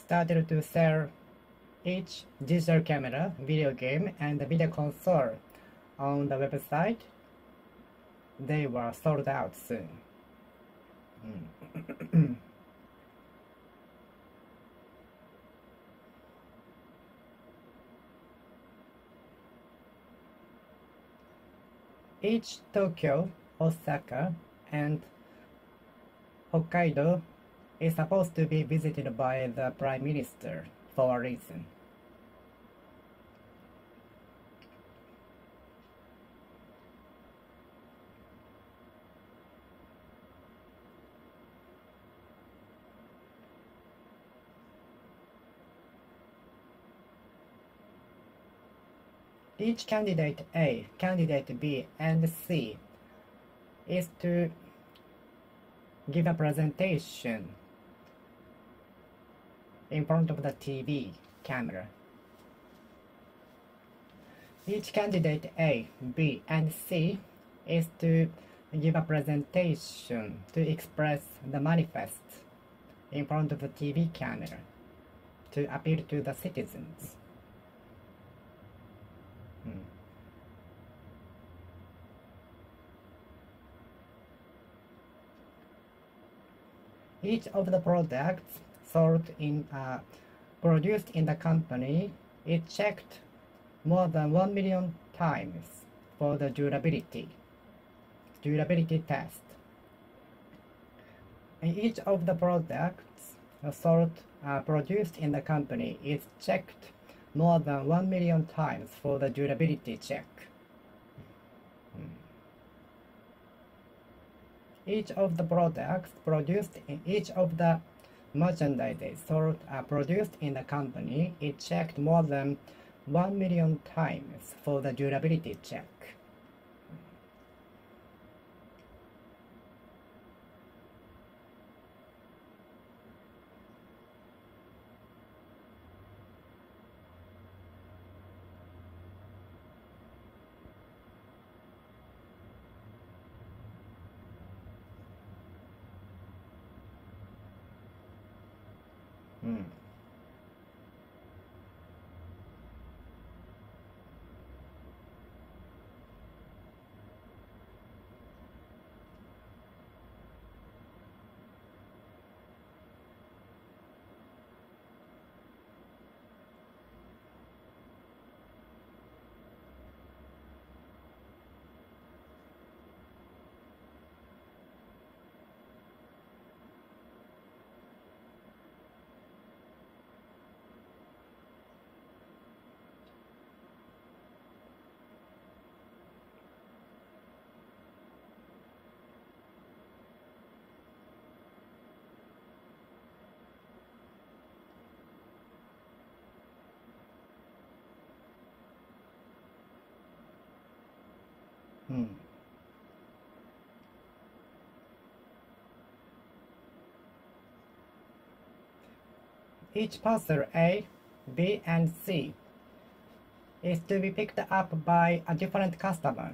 started to sell each digital camera, video game, and the video console on the website, they were sold out soon. Each Tokyo, Osaka, and Hokkaido is supposed to be visited by the Prime Minister for a reason. Each candidate A, candidate B, and C is to give a presentation in front of the TV camera. Each candidate A, B, and C is to give a presentation to express the manifest in front of the TV camera to appeal to the citizens. Each of the products produced in the company is checked more than 1 million times for the durability test. And each of the products produced in the company is checked more than 1 million times for the durability check. Each of the products produced in each of the merchandises produced in the company is checked more than 1 million times for the durability check. Hmm. Each parcel A, B, and C is to be picked up by a different customer.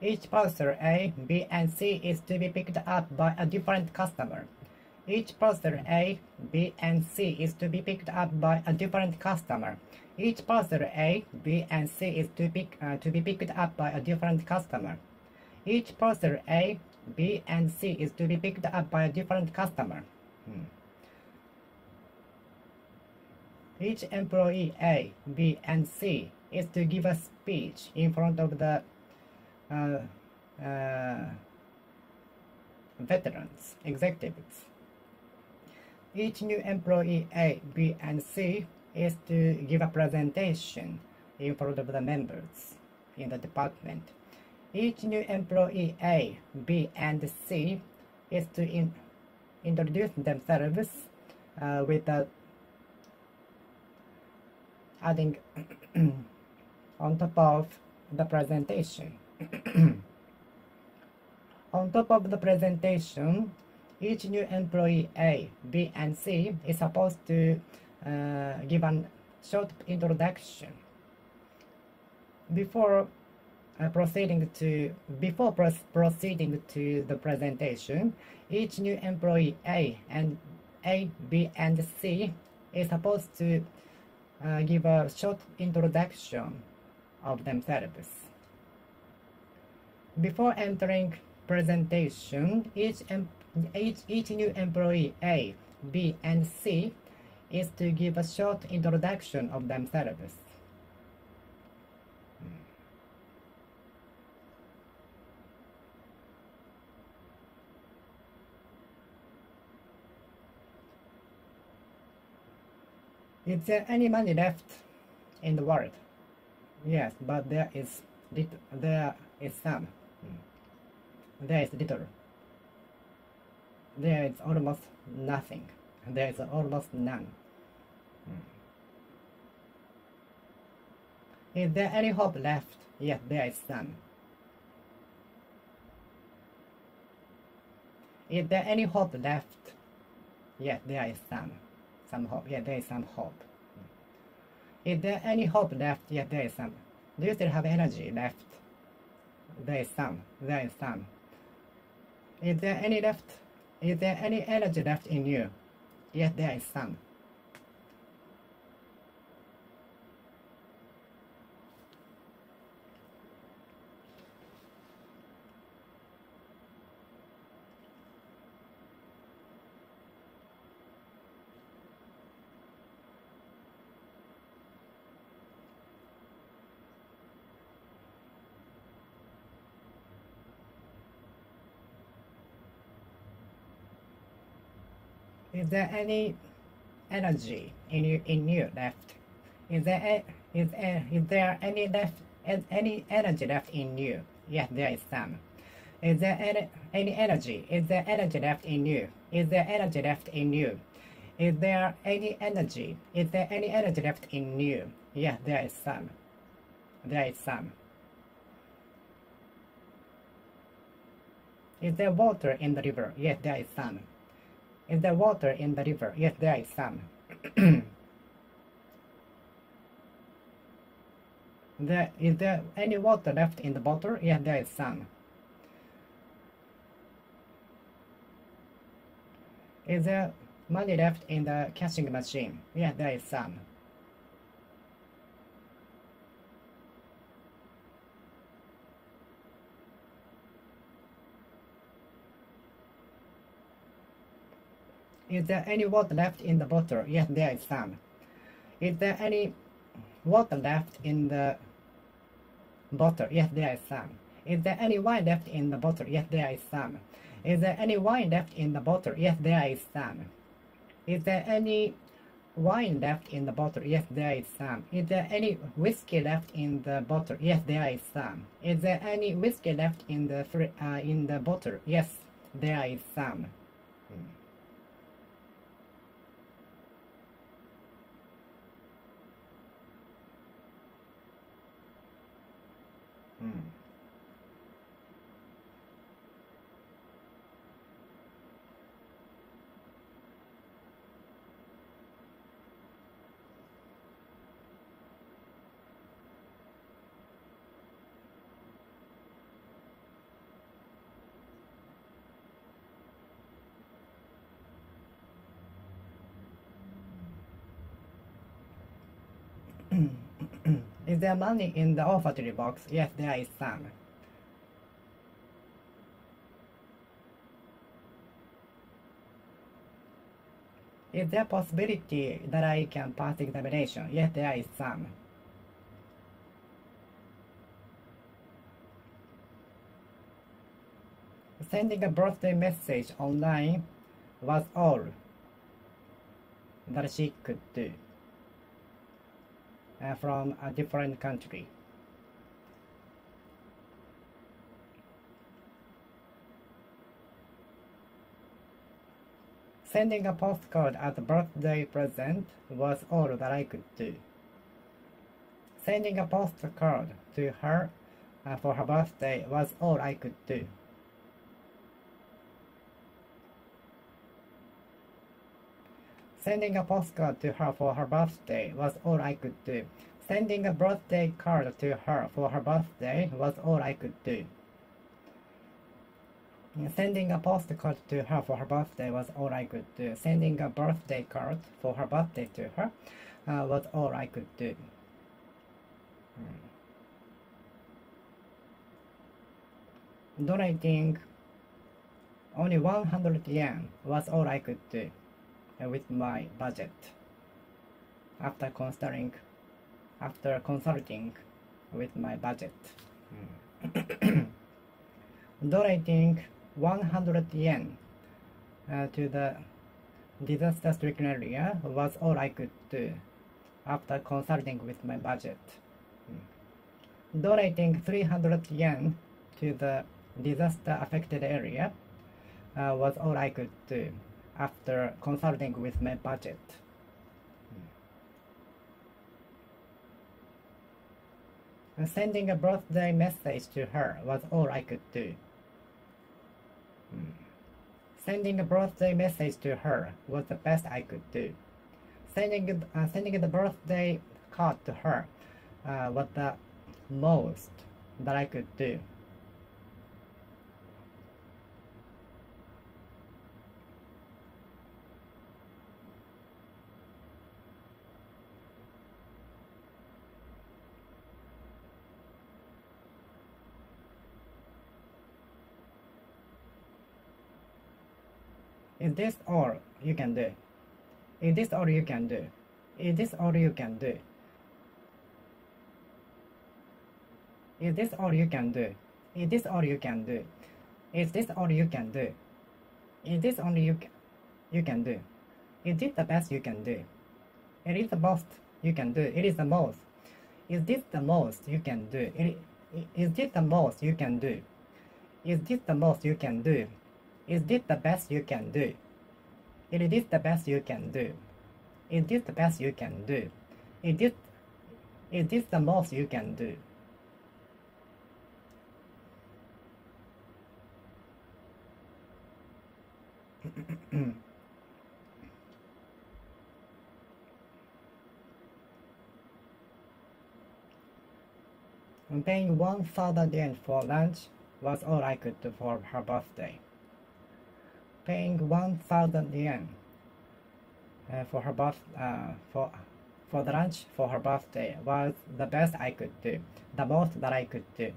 Each parcel A, B, and C is to be picked up by a different customer. Each parcel A, B, and C is to be picked up by a different customer. Each parcel A, B, and C is to be picked up by a different customer. Each parcel A, B, and C is to be picked up by a different customer. Each employee A, B, and C is to give a speech in front of the veterans, executives. Each new employee A, B, and C is to give a presentation in front of the members in the department. Each new employee A, B, and C is to introduce themselves with adding on top of the presentation. On top of the presentation, each new employee A, B, and C is supposed to give a short introduction. Before proceeding to the presentation, each new employee A, B, and C is supposed to give a short introduction of themselves. Before entering presentation, each new employee A, B, and C is to give a short introduction of themselves. Is there any money left in the world? Yes, but there is some. There is little. There is almost nothing. There is almost none. Is there any hope left? Yes, there is some. Is there any hope left? Yes, there is some. Some hope. Yes, there is some hope. Is there any hope left? Yes, there is some. Do you still have energy left? There is some. There is some. Is there any left? Is there any energy left in you? Yes, there is some. Is there any energy in you left? Is there any energy left in you? Yes, there is some. Is there any energy? Is there energy left in you? Is there energy left in you? Is there any energy? Is there any energy left in you? Yes, there is some. There is some. Is there water in the river? Yes, there is some. Is there water in the river? Yes, there is some. Is there any water left in the bottle? Yes, there is some. Is there money left in the cashing machine? Yes, there is some. Is there any water left in the bottle? Yes, there is some. Is there any water left in the bottle? Yes, there is some. Is there any wine left in the bottle? Yes, there is some. Is there any wine left in the bottle? Yes, there is some. Is there any wine left in the bottle? Yes, there is some. Is there any whiskey left in the bottle? Yes, there is some. Is there any whiskey left in the bottle? Yes, there is some. Is there money in the olfactory box? Yes, there is some. Is there a possibility that I can pass the examination? Yes, there is some. Sending a birthday message online was all that she could do from a different country. Sending a postcard as a birthday present was all that I could do. Sending a postcard to her for her birthday was all I could do. Sending a postcard to her for her birthday was all I could do. Sending a birthday card to her for her birthday was all I could do. Sending a postcard to her for her birthday was all I could do. Sending a birthday card for her birthday to her was all I could do. Donating only 100 yen was all I could do with my budget after consulting with my budget. Donating 100 yen to the disaster-stricken area was all I could do after consulting with my budget. Donating 300 yen to the disaster-affected area was all I could do after consulting with my budget. Sending a birthday message to her was all I could do. Sending a birthday message to her was the best I could do. Sending the birthday card to her was the most that I could do. Is this all you can do? Is this all you can do? Is this all you can do? Is this all you can do? Is this all you can do? Is this all you can do? Is this only you can do? Is this the best you can do? It is the most you can do. It is the most. Is this the most you can do? Is this the most you can do? Is this the most you can do? Is this the best you can do? Is this the best you can do? Is this the best you can do? Is this the most you can do? Paying 1,000 yen for lunch was all I could do for her birthday. Paying 1,000 yen for her for the lunch for her birthday was the best I could do, the most that I could do.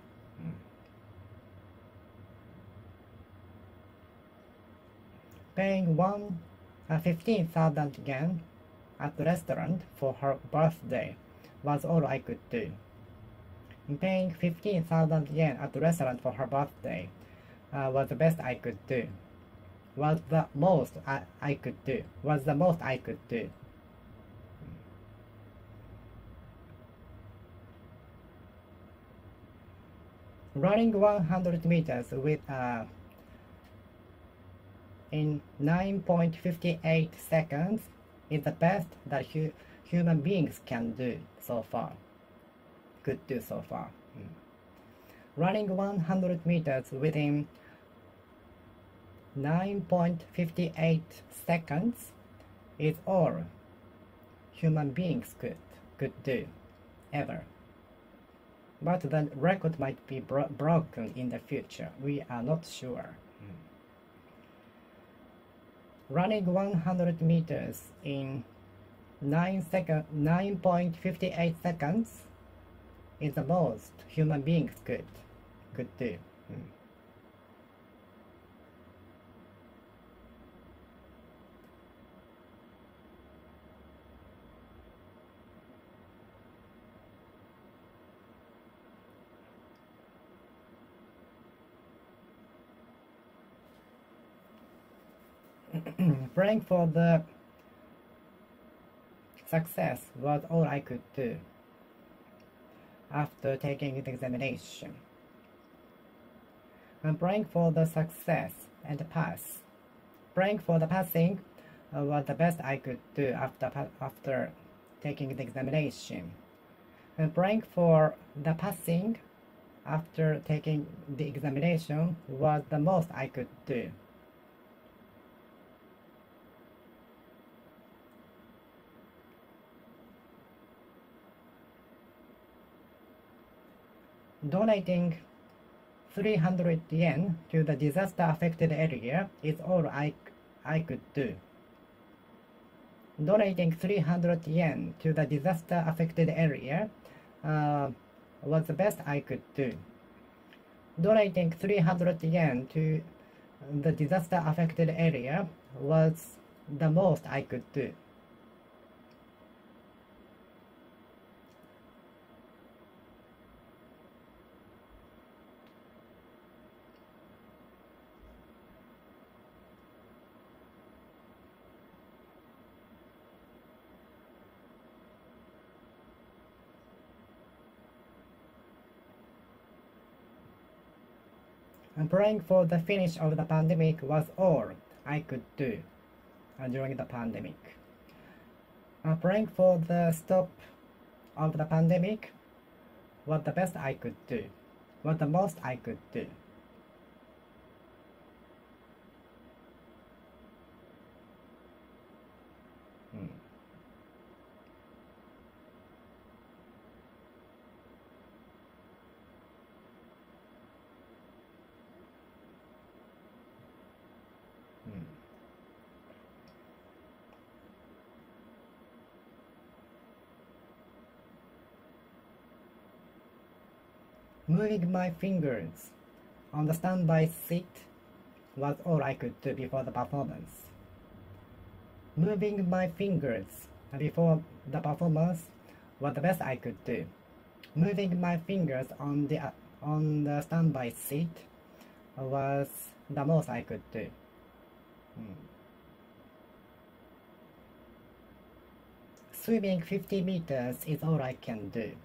Paying 15,000 yen at the restaurant for her birthday was all I could do. Paying 15,000 yen at the restaurant for her birthday was the best I could do. Was the most I could do. Was the most I could do. Running 100 meters with in 9.58 seconds is the best that human beings can do so far. Could do so far. Running 100 meters within 9.58 seconds is all human beings could do ever. But the record might be broken in the future. We are not sure. Running 100 meters in 9.58 seconds is the most human beings could do. Praying for the success was all I could do after taking the examination. And praying for the success and pass. Praying for the passing was the best I could do after taking the examination. And praying for the passing after taking the examination was the most I could do. Donating 300 yen to the disaster-affected area is all I could do. Donating 300 yen to the disaster-affected area was the best I could do. Donating 300 yen to the disaster-affected area was the most I could do. And praying for the finish of the pandemic was all I could do during the pandemic. Praying for the stop of the pandemic was the best I could do, was the most I could do. Moving my fingers on the standby seat was all I could do before the performance. Moving my fingers before the performance was the best I could do. Moving my fingers on the standby seat was the most I could do. Swimming 50 meters is all I can do.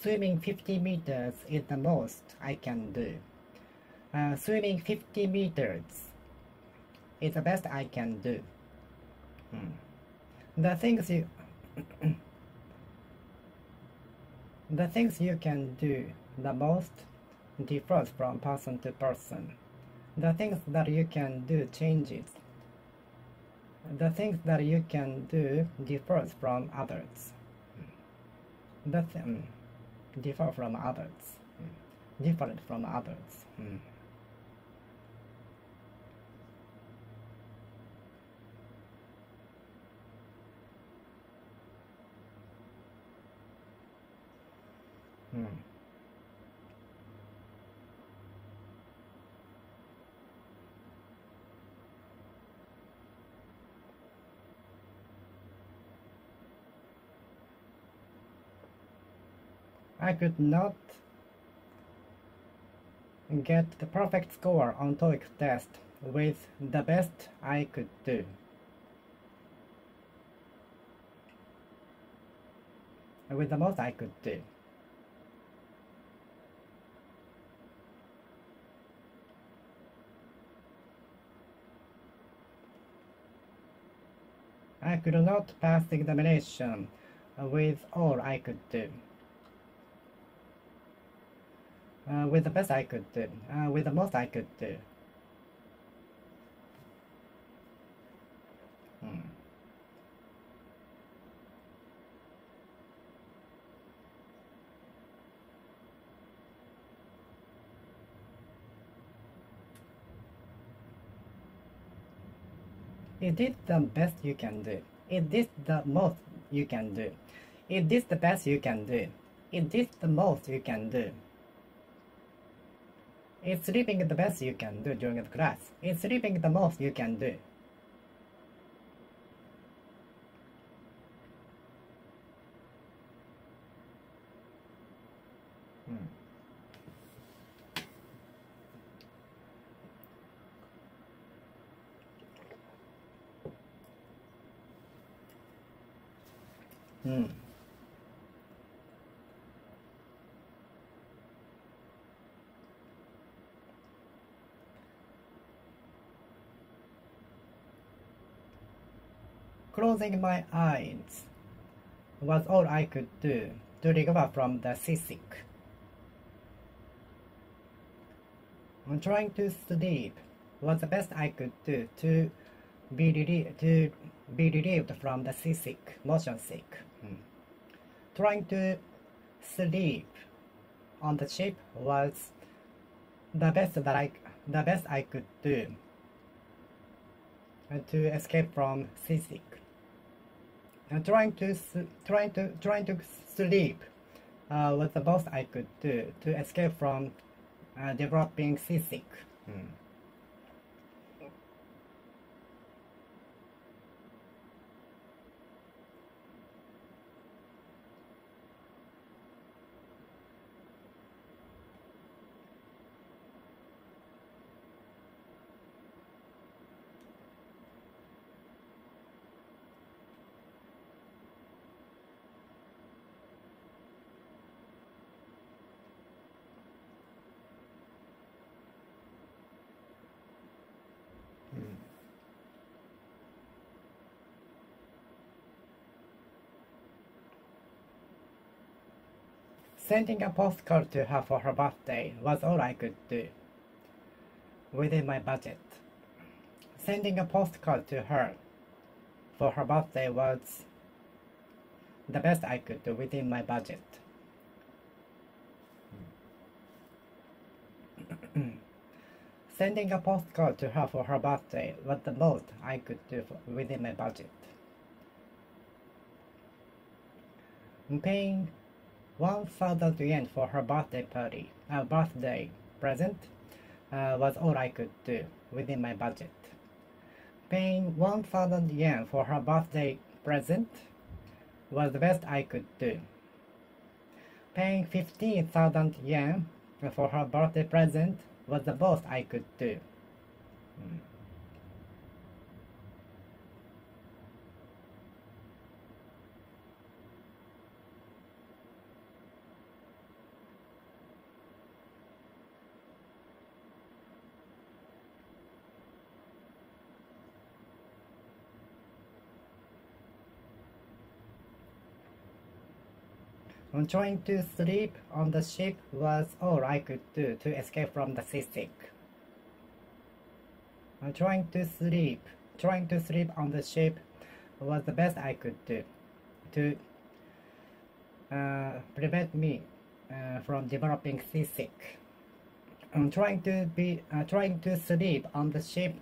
Swimming 50 meters is the most I can do. Swimming 50 meters is the best I can do. The things you the things you can do the most differs from person to person. The things that you can do changes. The things that you can do differs from others. Differ from others. Different from others. I could not get the perfect score on TOEIC test with the best I could do. With the most I could do. I could not pass the examination with all I could do. With the best I could do. With the most I could do. Is this the best you can do? Is this the most you can do? Is this the best you can do? Is this the most you can do? Is sleeping the best you can do during the class? Is sleeping the most you can do? Closing my eyes was all I could do to recover from the seasick. Trying to sleep was the best I could do to be relieved from the seasick, motion sick. Trying to sleep on the ship was the best I could do to escape from seasick. And trying to sleep was the most I could do to escape from developing seasick. Sending a postcard to her for her birthday was all I could do within my budget. Sending a postcard to her for her birthday was the best I could do within my budget. Sending a postcard to her for her birthday was the most I could do within my budget. Paying 1,000 yen for her birthday present was all I could do within my budget. Paying 1,000 yen for her birthday present was the best I could do. Paying 15,000 yen for her birthday present was the most I could do. Trying to sleep on the ship was all I could do to escape from the seasick. Trying to sleep on the ship was the best I could do to prevent me from developing seasick. Trying to sleep on the ship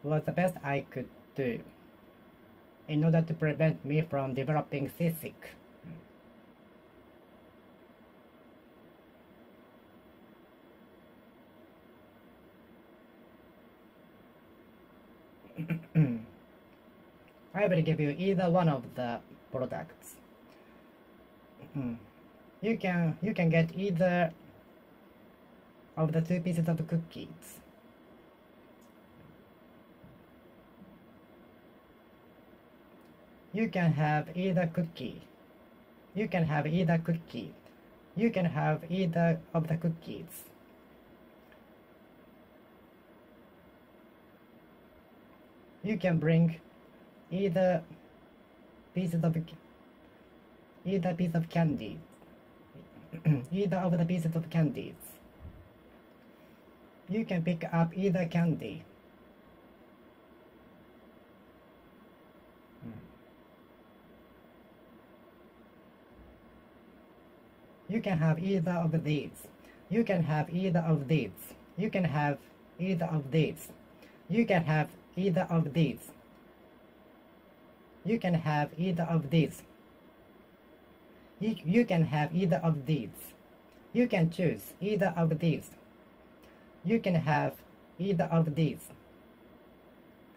was the best I could do in order to prevent me from developing seasick. I will give you either one of the products. You can get either of the 2 pieces of cookies. You can have either cookie. You can have either cookie. You can have either of the cookies. You can bring either piece of candy. Either of the pieces of candies. You can pick up either candy. You can have either of these. You can have either of these. You can have either of these. You can have either of these. You can have either of these. You can have either of these. You can choose either of these. You can have either of these.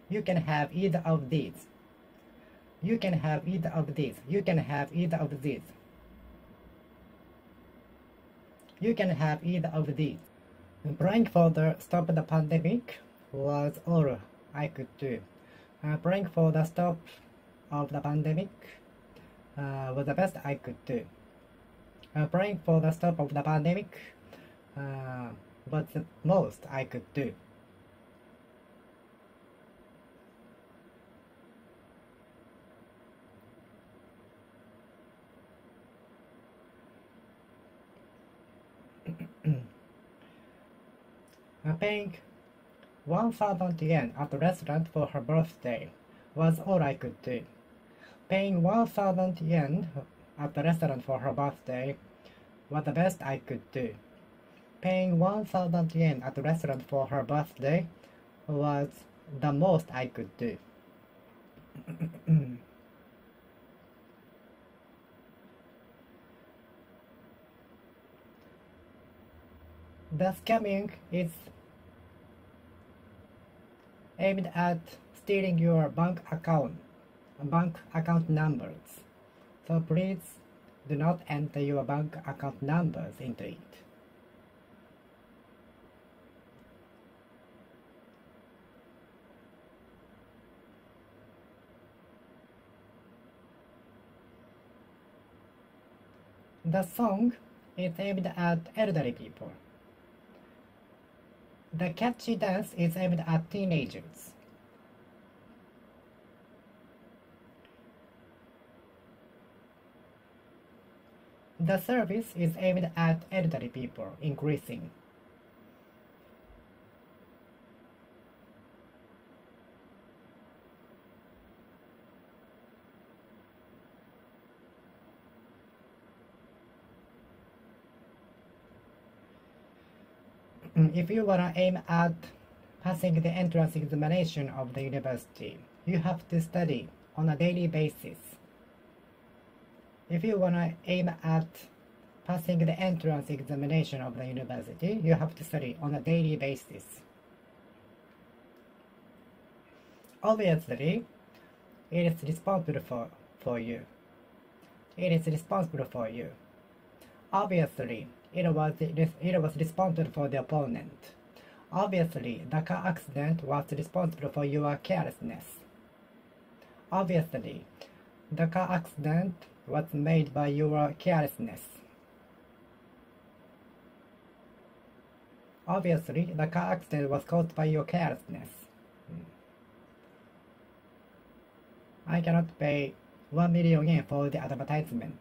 You can have either of these. You can have either of these. You can have either of these. You can have either of these. Praying for the stop the pandemic was all I could do. Praying for the stop of the pandemic was the best I could do. Praying for the stop of the pandemic was the most I could do. Paying 1,000 yen at the restaurant for her birthday was all I could do. Paying 1,000 yen at the restaurant for her birthday was the best I could do. Paying 1,000 yen at the restaurant for her birthday was the most I could do. The scamming is aimed at stealing your bank account numbers. So please do not enter your bank account numbers into it. The song is aimed at elderly people. The catchy dance is aimed at teenagers. The service is aimed at elderly people, increasing. If you wanna aim at passing the entrance examination of the university, you have to study on a daily basis. If you wanna aim at passing the entrance examination of the university, you have to study on a daily basis. Obviously, it is responsible for you. It is responsible for you. Obviously, it was responsible for the opponent. Obviously, the car accident was responsible for your carelessness. Obviously, the car accident was made by your carelessness. Obviously, the car accident was caused by your carelessness. I cannot pay 1 million yen for the advertisement.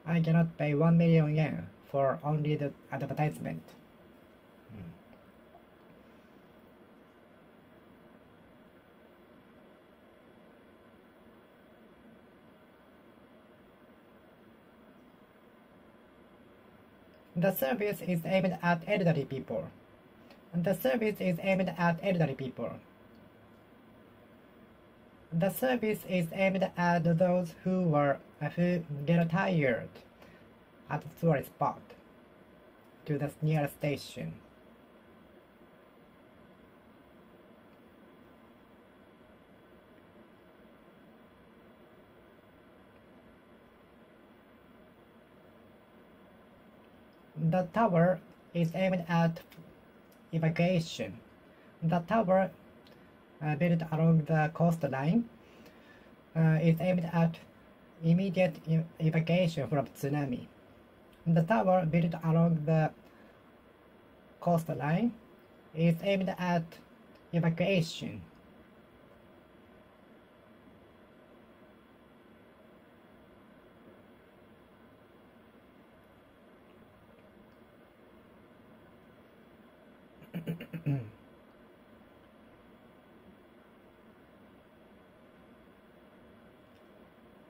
I cannot pay 1 million yen for only the advertisement. The service is aimed at elderly people. The service is aimed at elderly people. The service is aimed at those who get tired at the tourist spot to the nearest station. The tower is aimed at evacuation. The tower built along the coastline is aimed at immediate evacuation from tsunami. The tower built along the coastline is aimed at evacuation.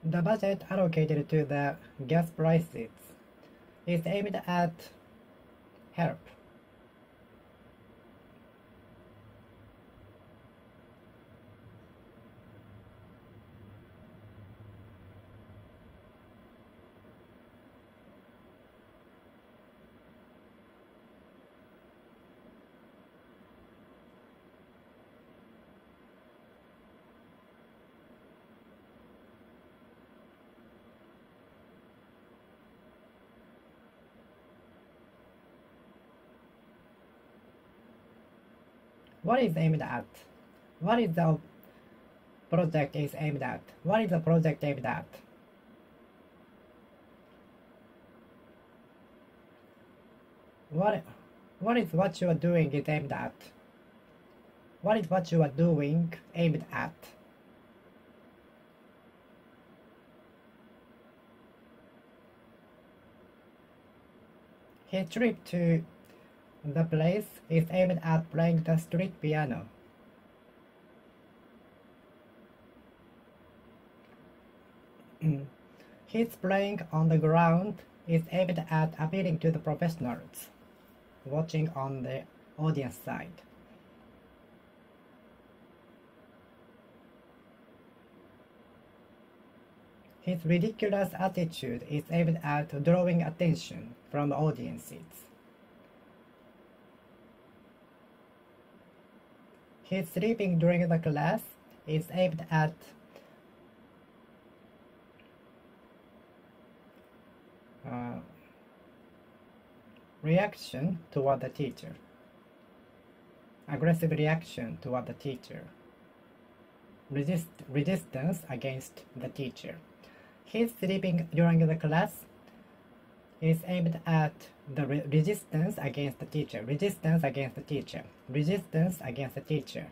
The budget allocated to the gas prices is aimed at help. What is aimed at? What is the project is aimed at? What is the project aimed at? What is what you are doing is aimed at? What is what you are doing aimed at? His trip to the place is aimed at playing the street piano. His playing on the ground is aimed at appealing to the professionals watching on the audience side. His ridiculous attitude is aimed at drawing attention from audiences. His sleeping during the class is aimed at reaction toward the teacher. Aggressive reaction toward the teacher. Resistance against the teacher. His sleeping during the class is aimed at the resistance against the teacher. Resistance against the teacher. Resistance against the teacher.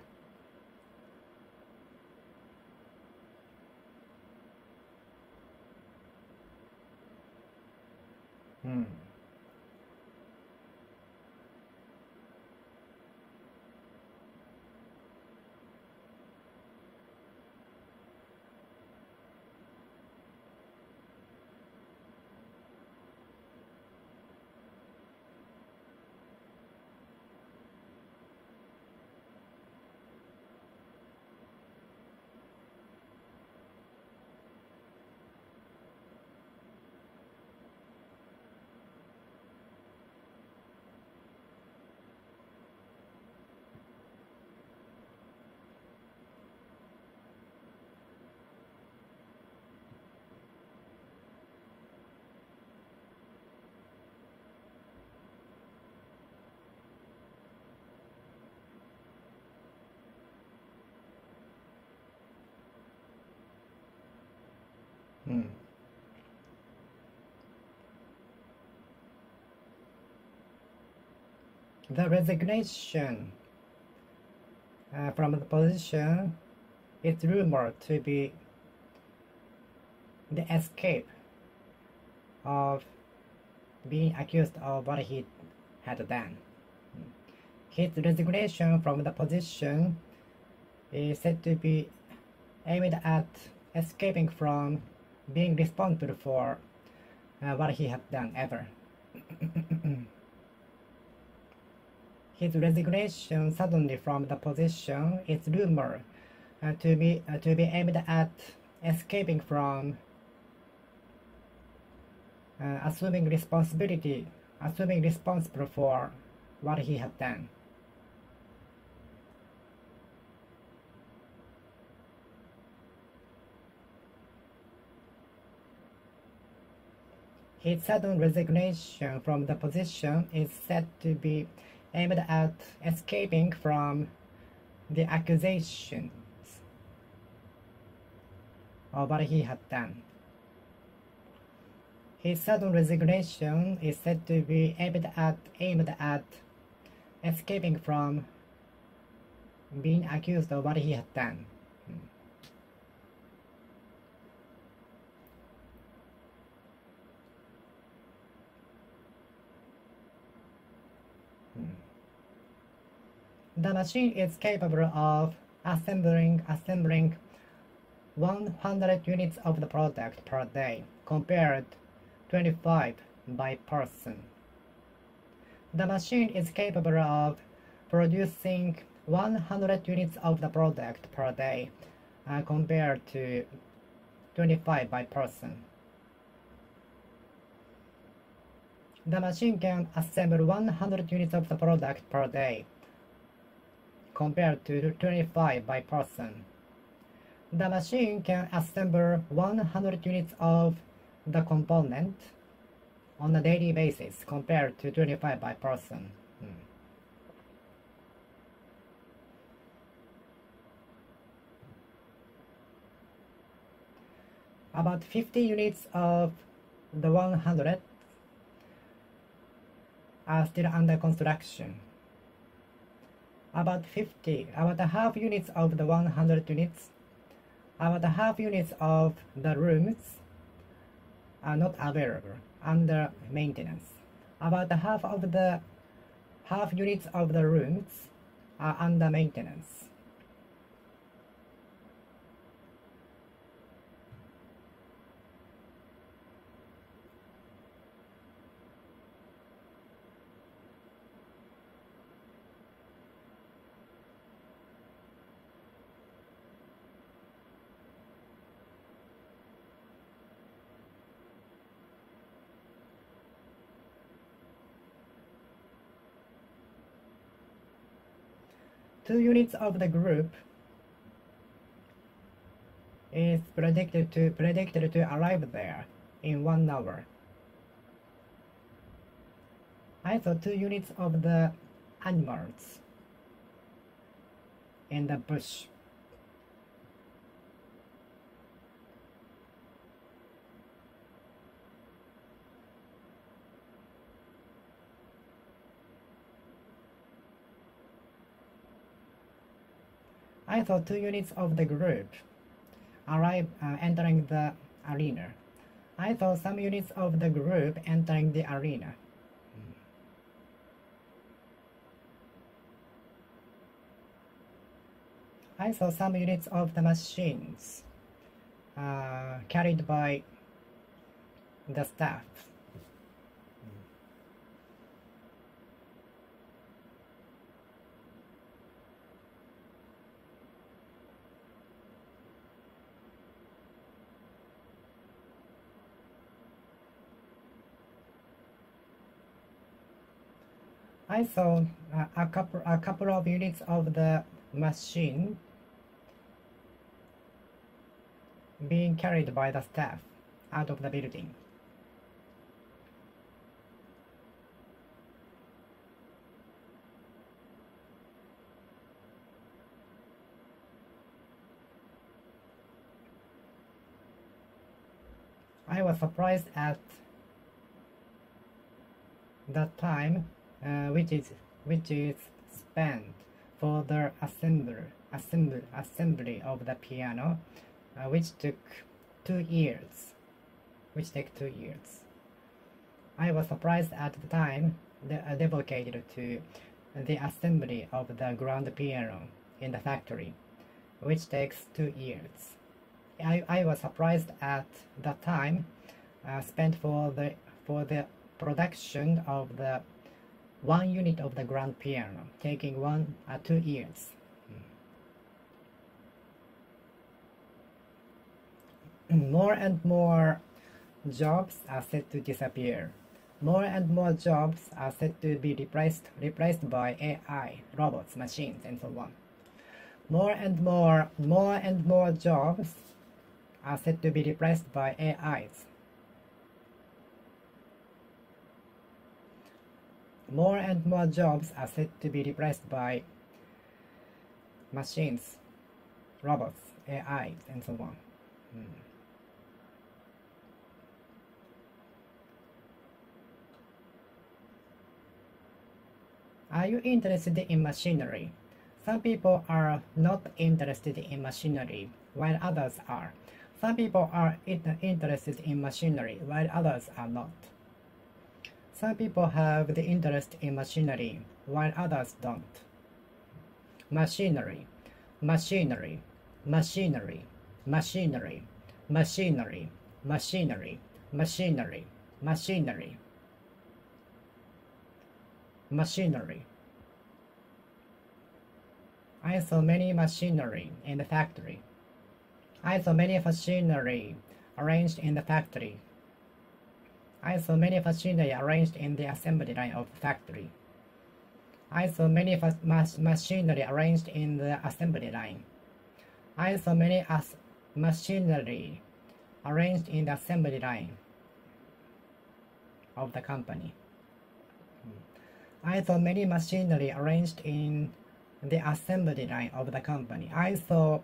The resignation from the position is rumored to be the escape of being accused of what he had done. His resignation from the position is said to be aimed at escaping from being responsible for what he had done ever. His resignation suddenly from the position is rumored to be aimed at escaping from assuming responsible for what he had done. His sudden resignation from the position is said to be aimed at escaping from the accusations of what he had done. His sudden resignation is said to be aimed at escaping from being accused of what he had done. The machine is capable of assembling 100 units of the product per day, compared 25 by person. The machine is capable of producing 100 units of the product per day, compared to 25 by person. The machine can assemble 100 units of the product per day, compared to 25 by person. The machine can assemble 100 units of the component on a daily basis, compared to 25 by person. About 50 units of the 100 are still under construction. About half units of the 100 units, about half units of the rooms are not available, under maintenance. About half units of the rooms are under maintenance. Two units of the group is predicted to arrive there in 1 hour. I saw 2 units of the animals in the bush. I saw 2 units of the group entering the arena. I saw some units of the group entering the arena. I saw some units of the machines carried by the staff. I saw a couple of units of the machine being carried by the staff out of the building. I was surprised at the time which is spent for the assembly of the piano, which took 2 years. I was surprised at the time devoted to the assembly of the grand piano in the factory, which takes 2 years. I was surprised at the time spent for the production of the 1 unit of the grand piano, taking 2 years. More and more jobs are set to disappear. More and more jobs are set to be replaced by AI, robots, machines, and so on. More and more jobs are set to be replaced by AIs. More and more jobs are set to be replaced by machines, robots, AIs, and so on. Are you interested in machinery? Some people are not interested in machinery, while others are. Some people are interested in machinery, while others are not. Some people have the interest in machinery, while others don't. Machinery, machinery, machinery, machinery, machinery, machinery, machinery, machinery, machinery. I saw many machinery in the factory. I saw many machinery arranged in the factory. I saw many machinery arranged in the assembly line of the factory. I saw many machinery arranged in the assembly line. I saw many machinery arranged in the assembly line of the company. I saw many machinery arranged in the assembly line of the company. I saw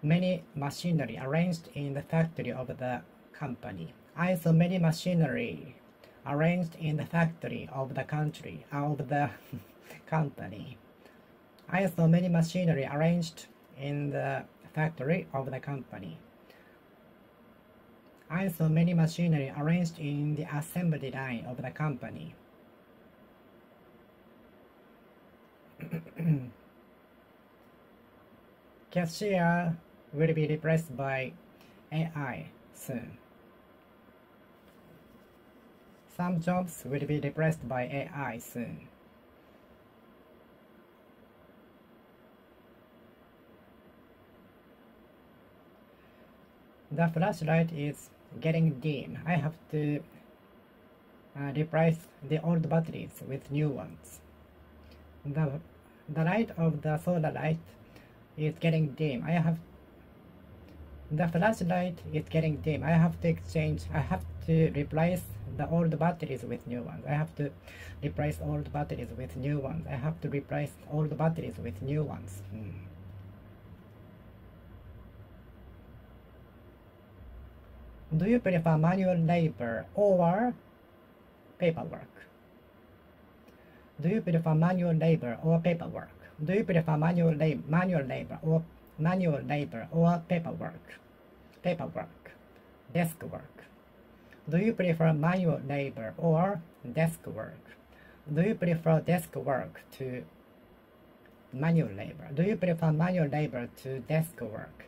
many machinery arranged in the factory of the company. I saw many machinery arranged in the factory of the country of the company. I saw many machinery arranged in the factory of the company. I saw many machinery arranged in the assembly line of the company. Cashier will be replaced by AI soon. Some jobs will be replaced by AI soon. The flashlight is getting dim. I have to replace the old batteries with new ones. The light of the solar light is getting dim. The flashlight is getting dim. I have to replace the old batteries with new ones. I have to replace old batteries with new ones. I have to replace old batteries with new ones. Do you prefer manual labor or paperwork? Do you prefer manual labor or paperwork? Do you prefer manual labor or paperwork? Paperwork. Desk work. Do you prefer manual labor or desk work? Do you prefer desk work to manual labor? Do you prefer manual labor to desk work?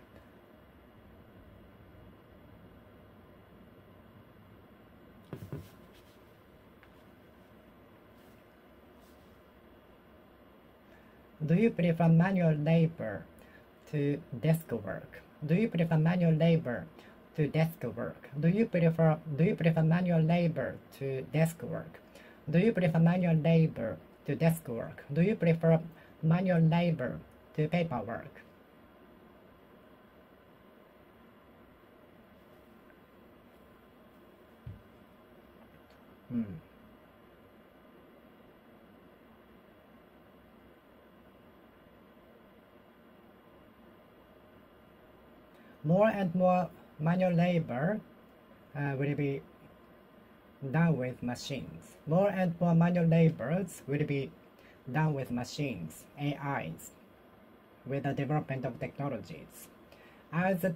Do you prefer manual labor to desk work? Do you prefer manual labor to desk work? Do you prefer manual labor to desk work? Do you prefer manual labor to desk work? Do you prefer manual labor to paperwork? More and more manual labor will be done with machines. More and more manual labors will be done with machines, AIs, with the development of technologies. As the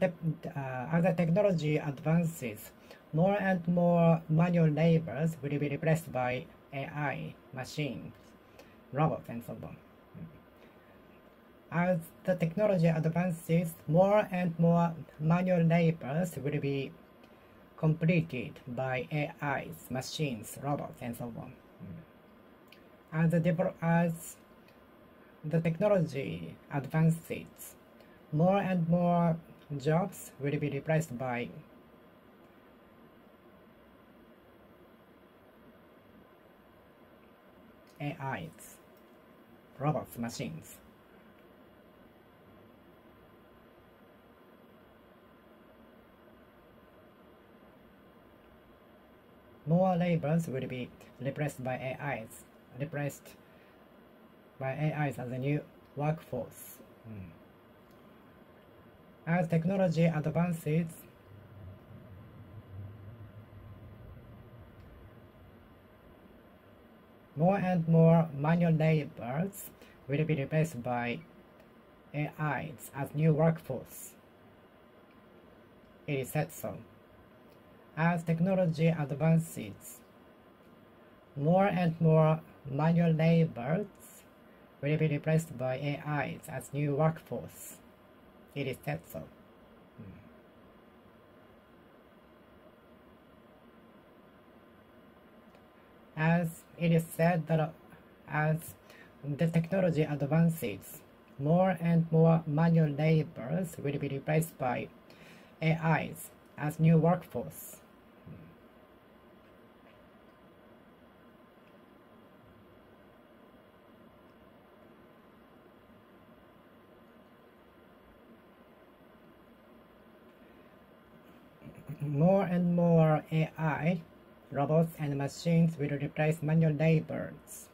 technology advances, more and more manual labors will be replaced by AI, machines, robots, and so on. As the technology advances, more and more manual labors will be completed by AIs, machines, robots, and so on. As the technology advances, more and more jobs will be replaced by AIs, robots, machines. More labors will be replaced by AIs, as a new workforce. As technology advances, more and more manual labors will be replaced by AIs as new workforce. It is said so. As technology advances, more and more manual labors will be replaced by AIs as new workforce. It is said so. As it is said that as the technology advances, more and more manual labors will be replaced by AIs as new workforce. More and more AI, robots, and machines will replace manual labors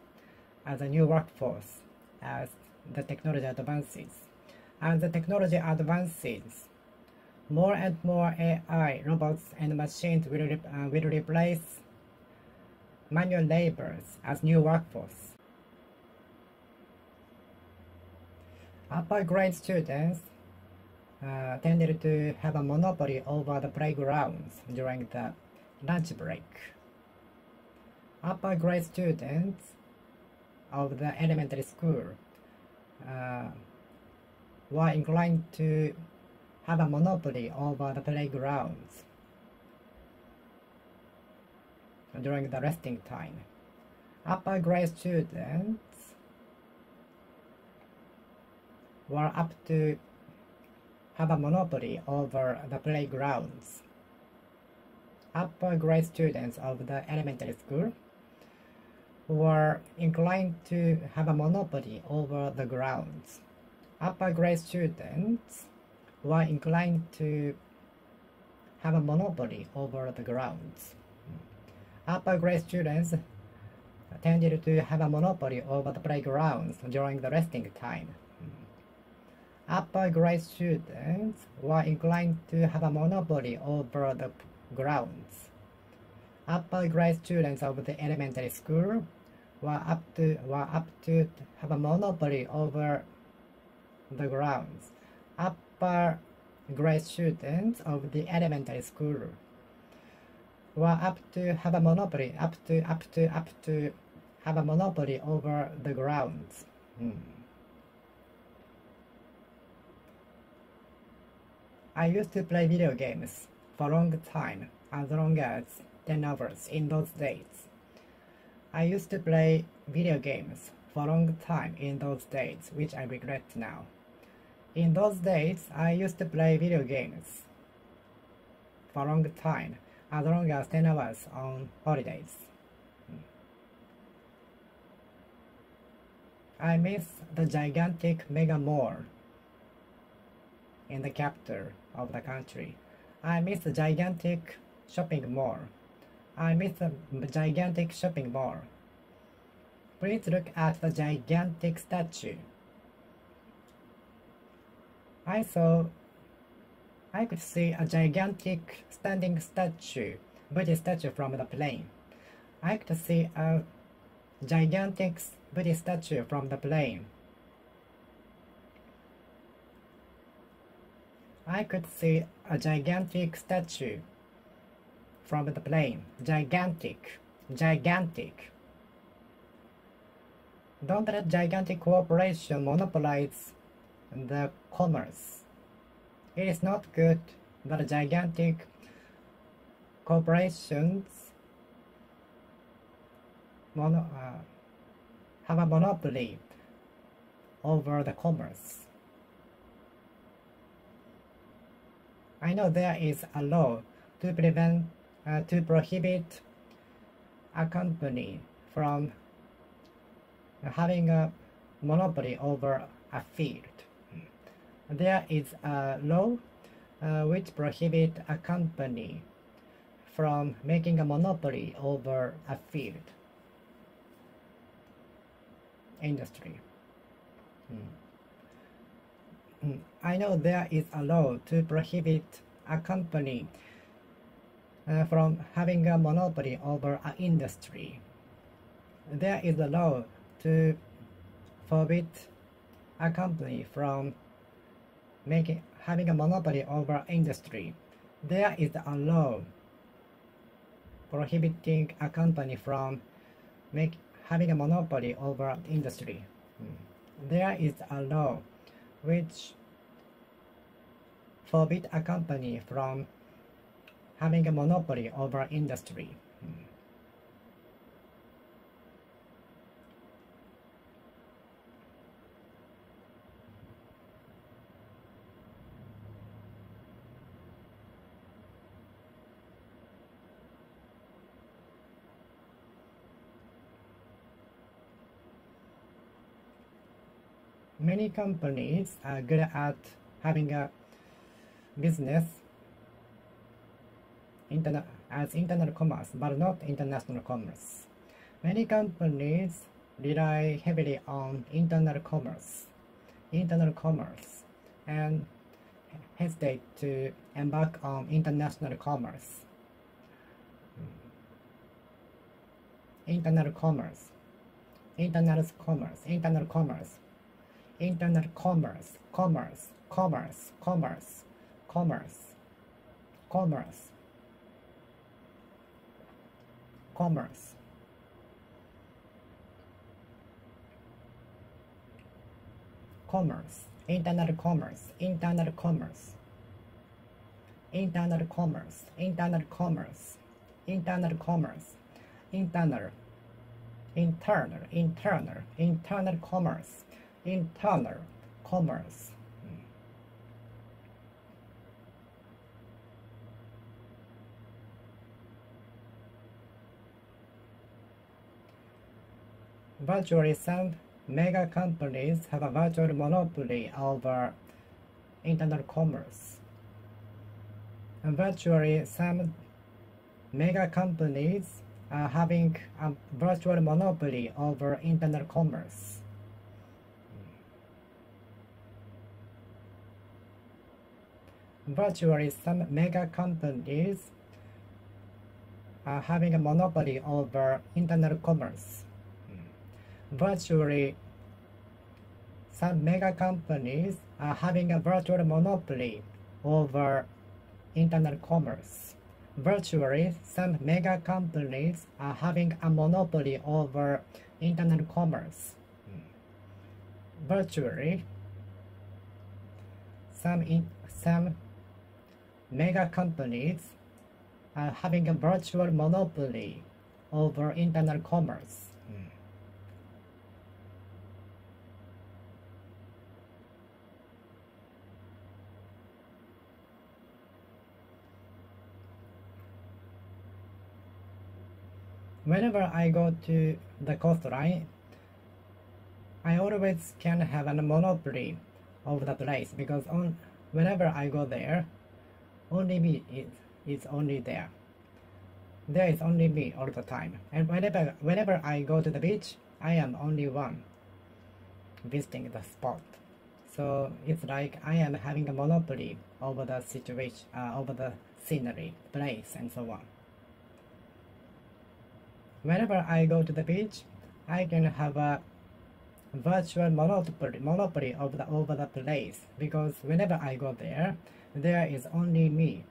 as a new workforce as the technology advances. As the technology advances, more and more AI, robots, and machines will replace manual labors as new workforce. Upper grade students tended to have a monopoly over the playgrounds during the lunch break. Upper grade students of the elementary school were inclined to have a monopoly over the playgrounds during the resting time. Upper grade students were up to have a monopoly over the playgrounds. Upper grade students of the elementary school were inclined to have a monopoly over the grounds. Upper grade students were inclined to have a monopoly over the grounds. Upper grade students tended to have a monopoly over the playgrounds during the resting time. Upper grade students were inclined to have a monopoly over the grounds. Upper grade students of the elementary school were up to have a monopoly over the grounds. Upper grade students of the elementary school were up to have a monopoly have a monopoly over the grounds. I used to play video games for a long time, as long as 10 hours in those days. I used to play video games for a long time in those days, which I regret now. In those days, I used to play video games for a long time, as long as 10 hours on holidays. I miss the gigantic mega mall in the capital of the country. I miss the gigantic shopping mall. I miss the gigantic shopping mall. Please look at the gigantic statue. I could see a gigantic standing statue, Buddhist statue from the plane. I could see a gigantic Buddhist statue from the plane. I could see a gigantic statue from the plane. Gigantic. Gigantic. Don't let gigantic corporation monopolize the commerce. It is not good that gigantic corporations have a monopoly over the commerce. I know there is a law to prohibit a company from having a monopoly over a field. There is a law which prohibits a company from making a monopoly over a field industry. I know there is a law to prohibit a company from having a monopoly over an industry. There is a law to forbid a company from having a monopoly over industry. There is a law prohibiting a company from having a monopoly over industry. There is a law which forbids a company from having a monopoly over industry. Many companies are good at having a business as internal commerce, but not international commerce. Many companies rely heavily on internal commerce. Internal commerce. and hesitate to embark on international commerce. Internal commerce, internal commerce, internal commerce, internal commerce, commerce, commerce, commerce, commerce, commerce, commerce, commerce, internal commerce, internal commerce, internal commerce, internal commerce, internal commerce, internal, internal, internal, internal commerce, internal commerce. Virtually, some mega companies have a virtual monopoly over internal commerce. And virtually, some mega companies are having a virtual monopoly over internal commerce. Virtually, some mega companies are having a monopoly over internal commerce. Virtually, some mega companies are having a virtual monopoly over internal commerce. Virtually, some mega companies are having a monopoly over internal commerce. Virtually, some mega companies are having a virtual monopoly over internal commerce. Whenever I go to the coastline, I always can have a monopoly of the place because whenever I go there, only me is only there. There is only me all the time. And whenever I go to the beach, I am only one visiting the spot. So it's like I am having a monopoly over the situation, over the scenery, place, and so on. Whenever I go to the beach, I can have a virtual monopoly over the place because whenever I go there, there is only me.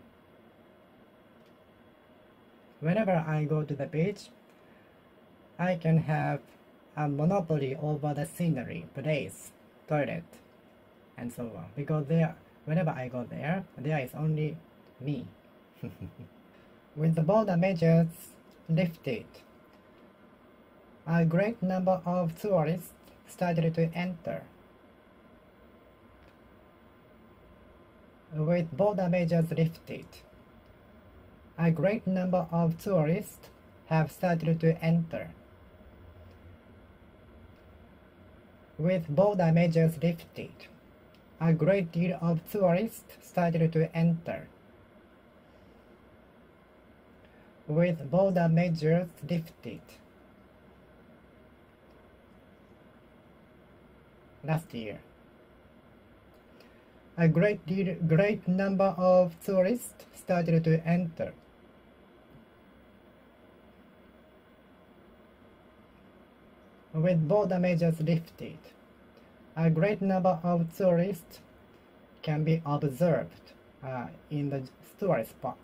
Whenever I go to the beach, I can have a monopoly over the scenery, place, toilet, and so on because whenever I go there, there is only me. With the border measures lifted, a great number of tourists started to enter. With border measures lifted, a great number of tourists have started to enter. With border measures lifted, a great deal of tourists started to enter. With border measures lifted, last year, a great number of tourists started to enter. With border measures lifted, a great number of tourists can be observed in the tourist spot.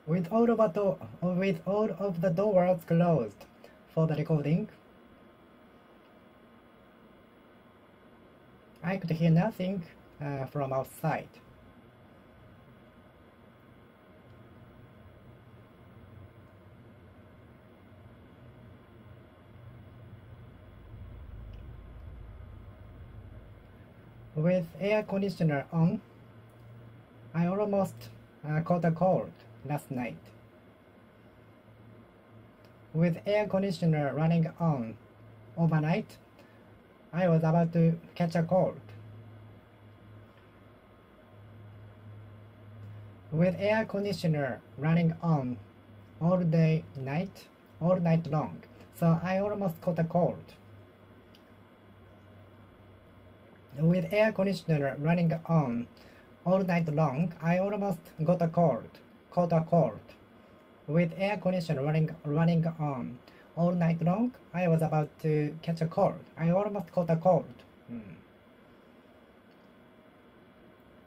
With all of the doors closed for the recording, I could hear nothing from outside. With air conditioner on, I almost caught a cold last night. With air conditioner running on overnight, I was about to catch a cold. With air conditioner running on all night long, so I almost caught a cold. With air conditioner running on all night long, I almost caught a cold. With air conditioner running on all night long, I was about to catch a cold. I almost caught a cold.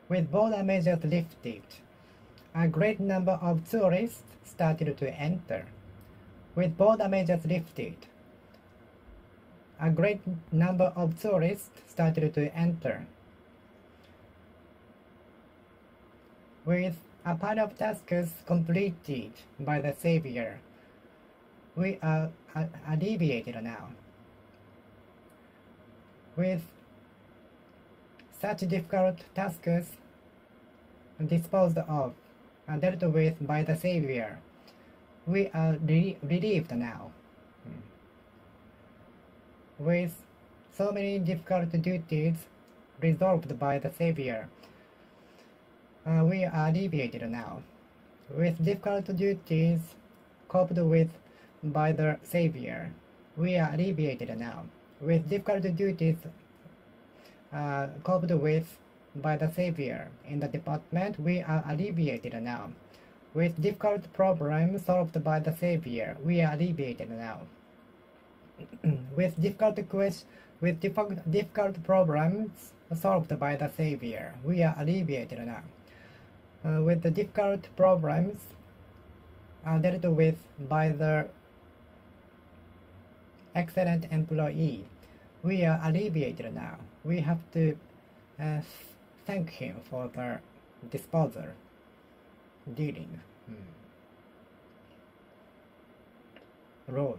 With border measures lifted, a great number of tourists started to enter. With border measures lifted, a great number of tourists started to enter. With a part of tasks completed by the Savior, we are alleviated now. With such difficult tasks disposed of and dealt with by the Savior, we are relieved now. With so many difficult duties resolved by the Savior, we are alleviated now. With difficult duties coped with by the Savior, we are alleviated now. With difficult duties coped with by the Savior in the department, we are alleviated now. With difficult problems solved by the Savior, we are alleviated now. With difficult problems solved by the Savior, we are alleviated now. With the difficult problems dealt with by the excellent employee, we are alleviated now. We have to thank him for the disposal, dealing. Roll.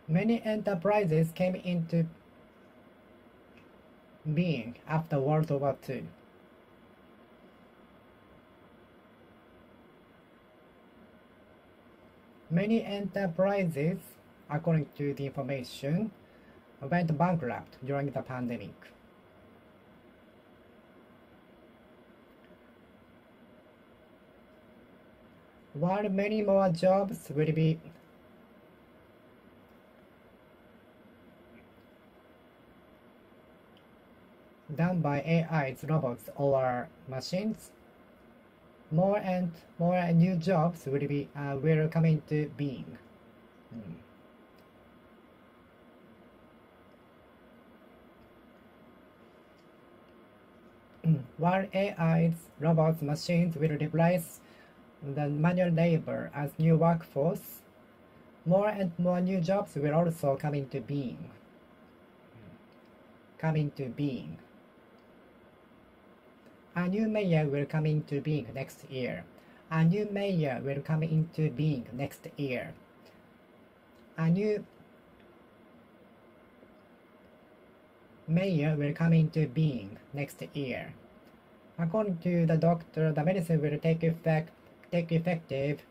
Many enterprises came into being after World War II. Many enterprises, according to the information, went bankrupt during the pandemic. While many more jobs will be done by AIs, robots, or machines, more and more new jobs will come into being. While AIs, robots, machines will replace the manual labor as new workforce, more and more new jobs will also come into being. A new mayor will come into being next year. A new mayor will come into being next year. A new mayor will come into being next year. According to the doctor, the medicine will take effective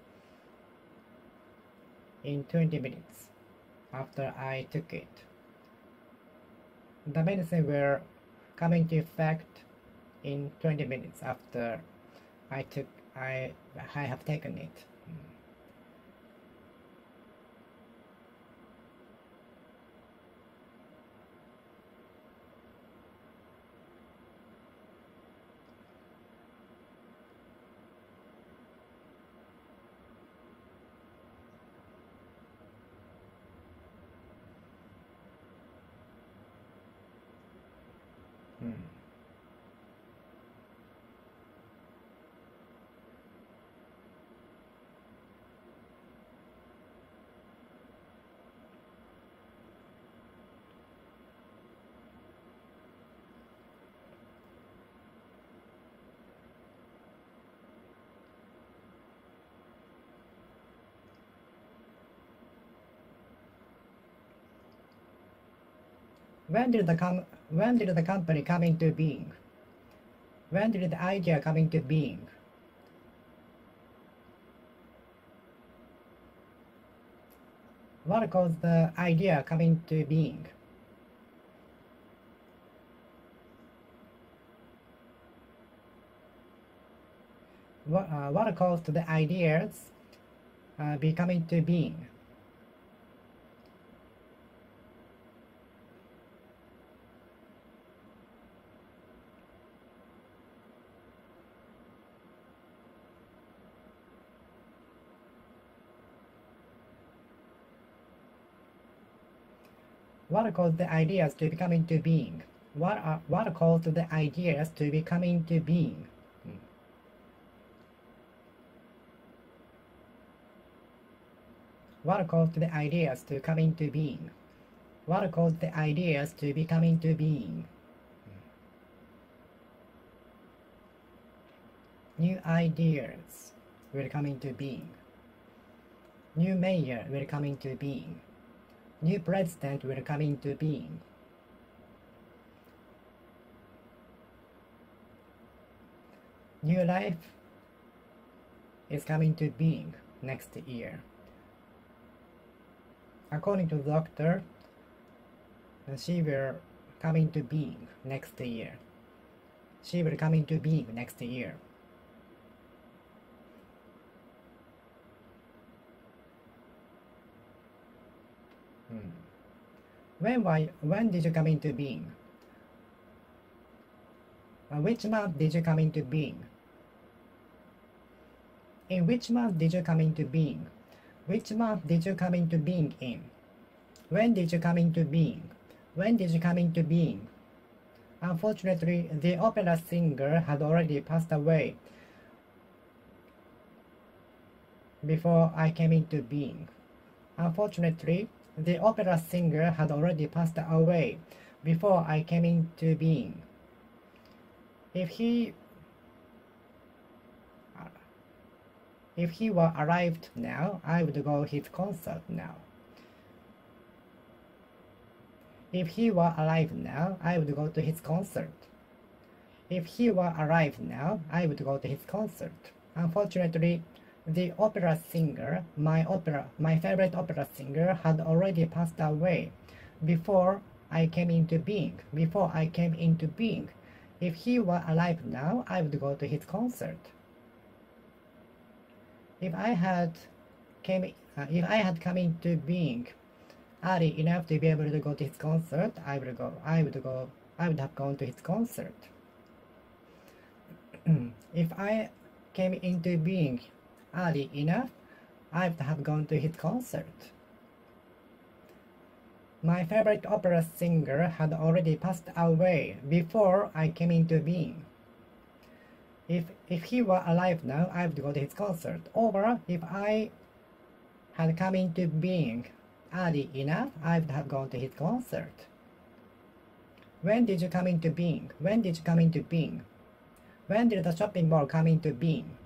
in 20 minutes after I took it. The medicine will come into effect in 20 minutes after I have taken it. Hmm. When did the company come into being? When did the idea come into being? What caused the idea come into being? What caused the ideas be coming to being? What caused the ideas to become into being? What caused the ideas to become into being? What caused the ideas to come into being? What caused the ideas to become into being? New ideas will come into being. New mayor will come into being. New president will come into being. New life is coming to being next year. According to the doctor, she will come into being next year. She will come into being next year. When did you come into being? Which month did you come into being? In which month did you come into being? Which month did you come into being in? When did you come into being? When did you come into being? Unfortunately, the opera singer had already passed away before I came into being. Unfortunately, the opera singer had already passed away before I came into being. If he were arrived now, I would go his concert now. If he were alive now, I would go to his concert. If he were alive now, I would go to his concert. Unfortunately, the opera singer, my favorite opera singer, had already passed away before I came into being. If he were alive now, I would go to his concert. If I had come into being early enough to be able to go to his concert, I would have gone to his concert. If I came into being early enough, I would have gone to his concert. My favorite opera singer had already passed away before I came into being. If he were alive now, I would go to his concert. Or if I had come into being early enough, I would have gone to his concert. When did you come into being? When did you come into being? When did the shopping mall come into being?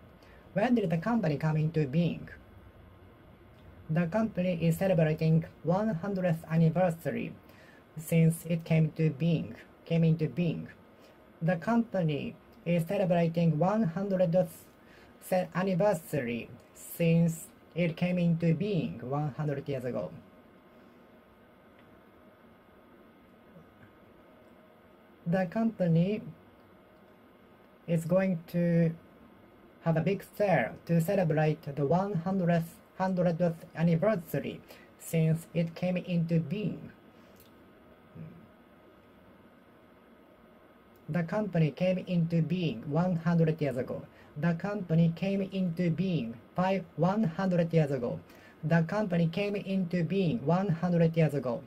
When did the company come into being? The company is celebrating 100th anniversary since it came into being. The company is celebrating 100th anniversary since it came into being 100 years ago. The company is going to have a big sale to celebrate the 100th anniversary since it came into being. The company came into being 100 years ago. The company came into being 100 years ago. The company came into being 100 years ago.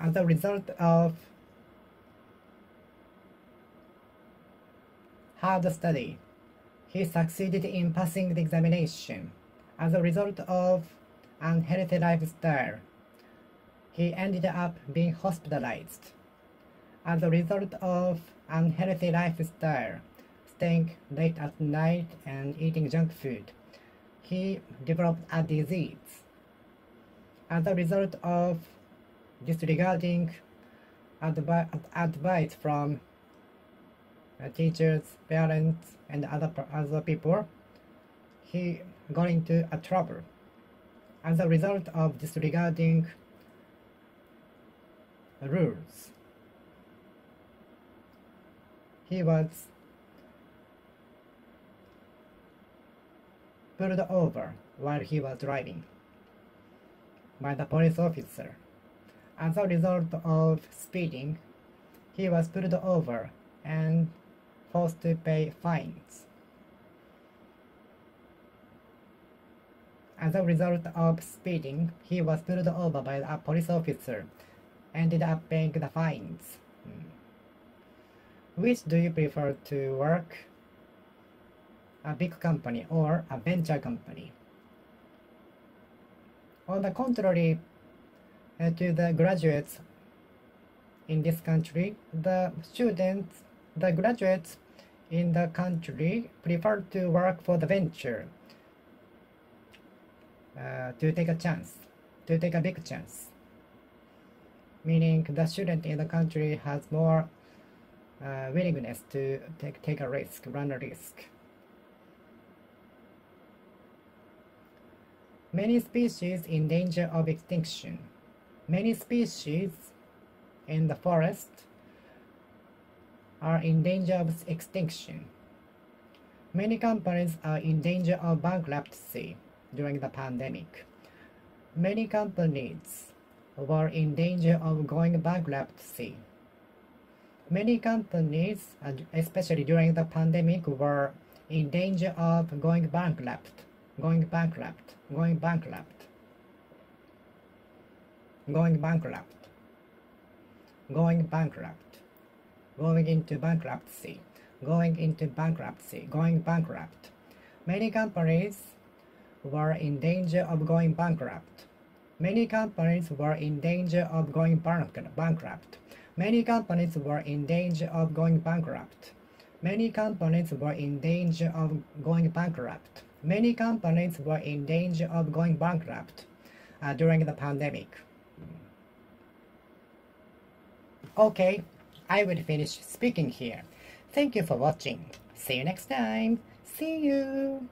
As a result of hard study, he succeeded in passing the examination. As a result of unhealthy lifestyle, he ended up being hospitalized. As a result of unhealthy lifestyle, staying late at night and eating junk food, he developed a disease. As a result of disregarding advice from teachers, parents, and other people, he got into a trouble. As a result of disregarding rules, he was pulled over while he was driving by the police officer. As a result of speeding, he was pulled over and forced to pay fines. As a result of speeding, he was pulled over by a police officer, ended up paying the fines. Which do you prefer to work? A big company or a venture company? On the contrary, to the graduates in this country, the graduates in the country prefer to work for the venture, to take a big chance. Meaning the student in the country has more willingness to take a risk, run a risk. Many species in danger of extinction. Many species in the forest are in danger of extinction. Many companies are in danger of bankruptcy during the pandemic. Many companies were in danger of going bankruptcy. Many companies, especially during the pandemic, were in danger of going bankrupt, going into bankruptcy, going bankrupt. Many companies were in danger of going bankrupt. Many companies were in danger of going bankrupt. Many companies were in danger of going bankrupt. Many companies were in danger of going bankrupt. Many companies were in danger of going bankrupt during the pandemic. Okay, I will finish speaking here. Thank you for watching. See you next time. See you.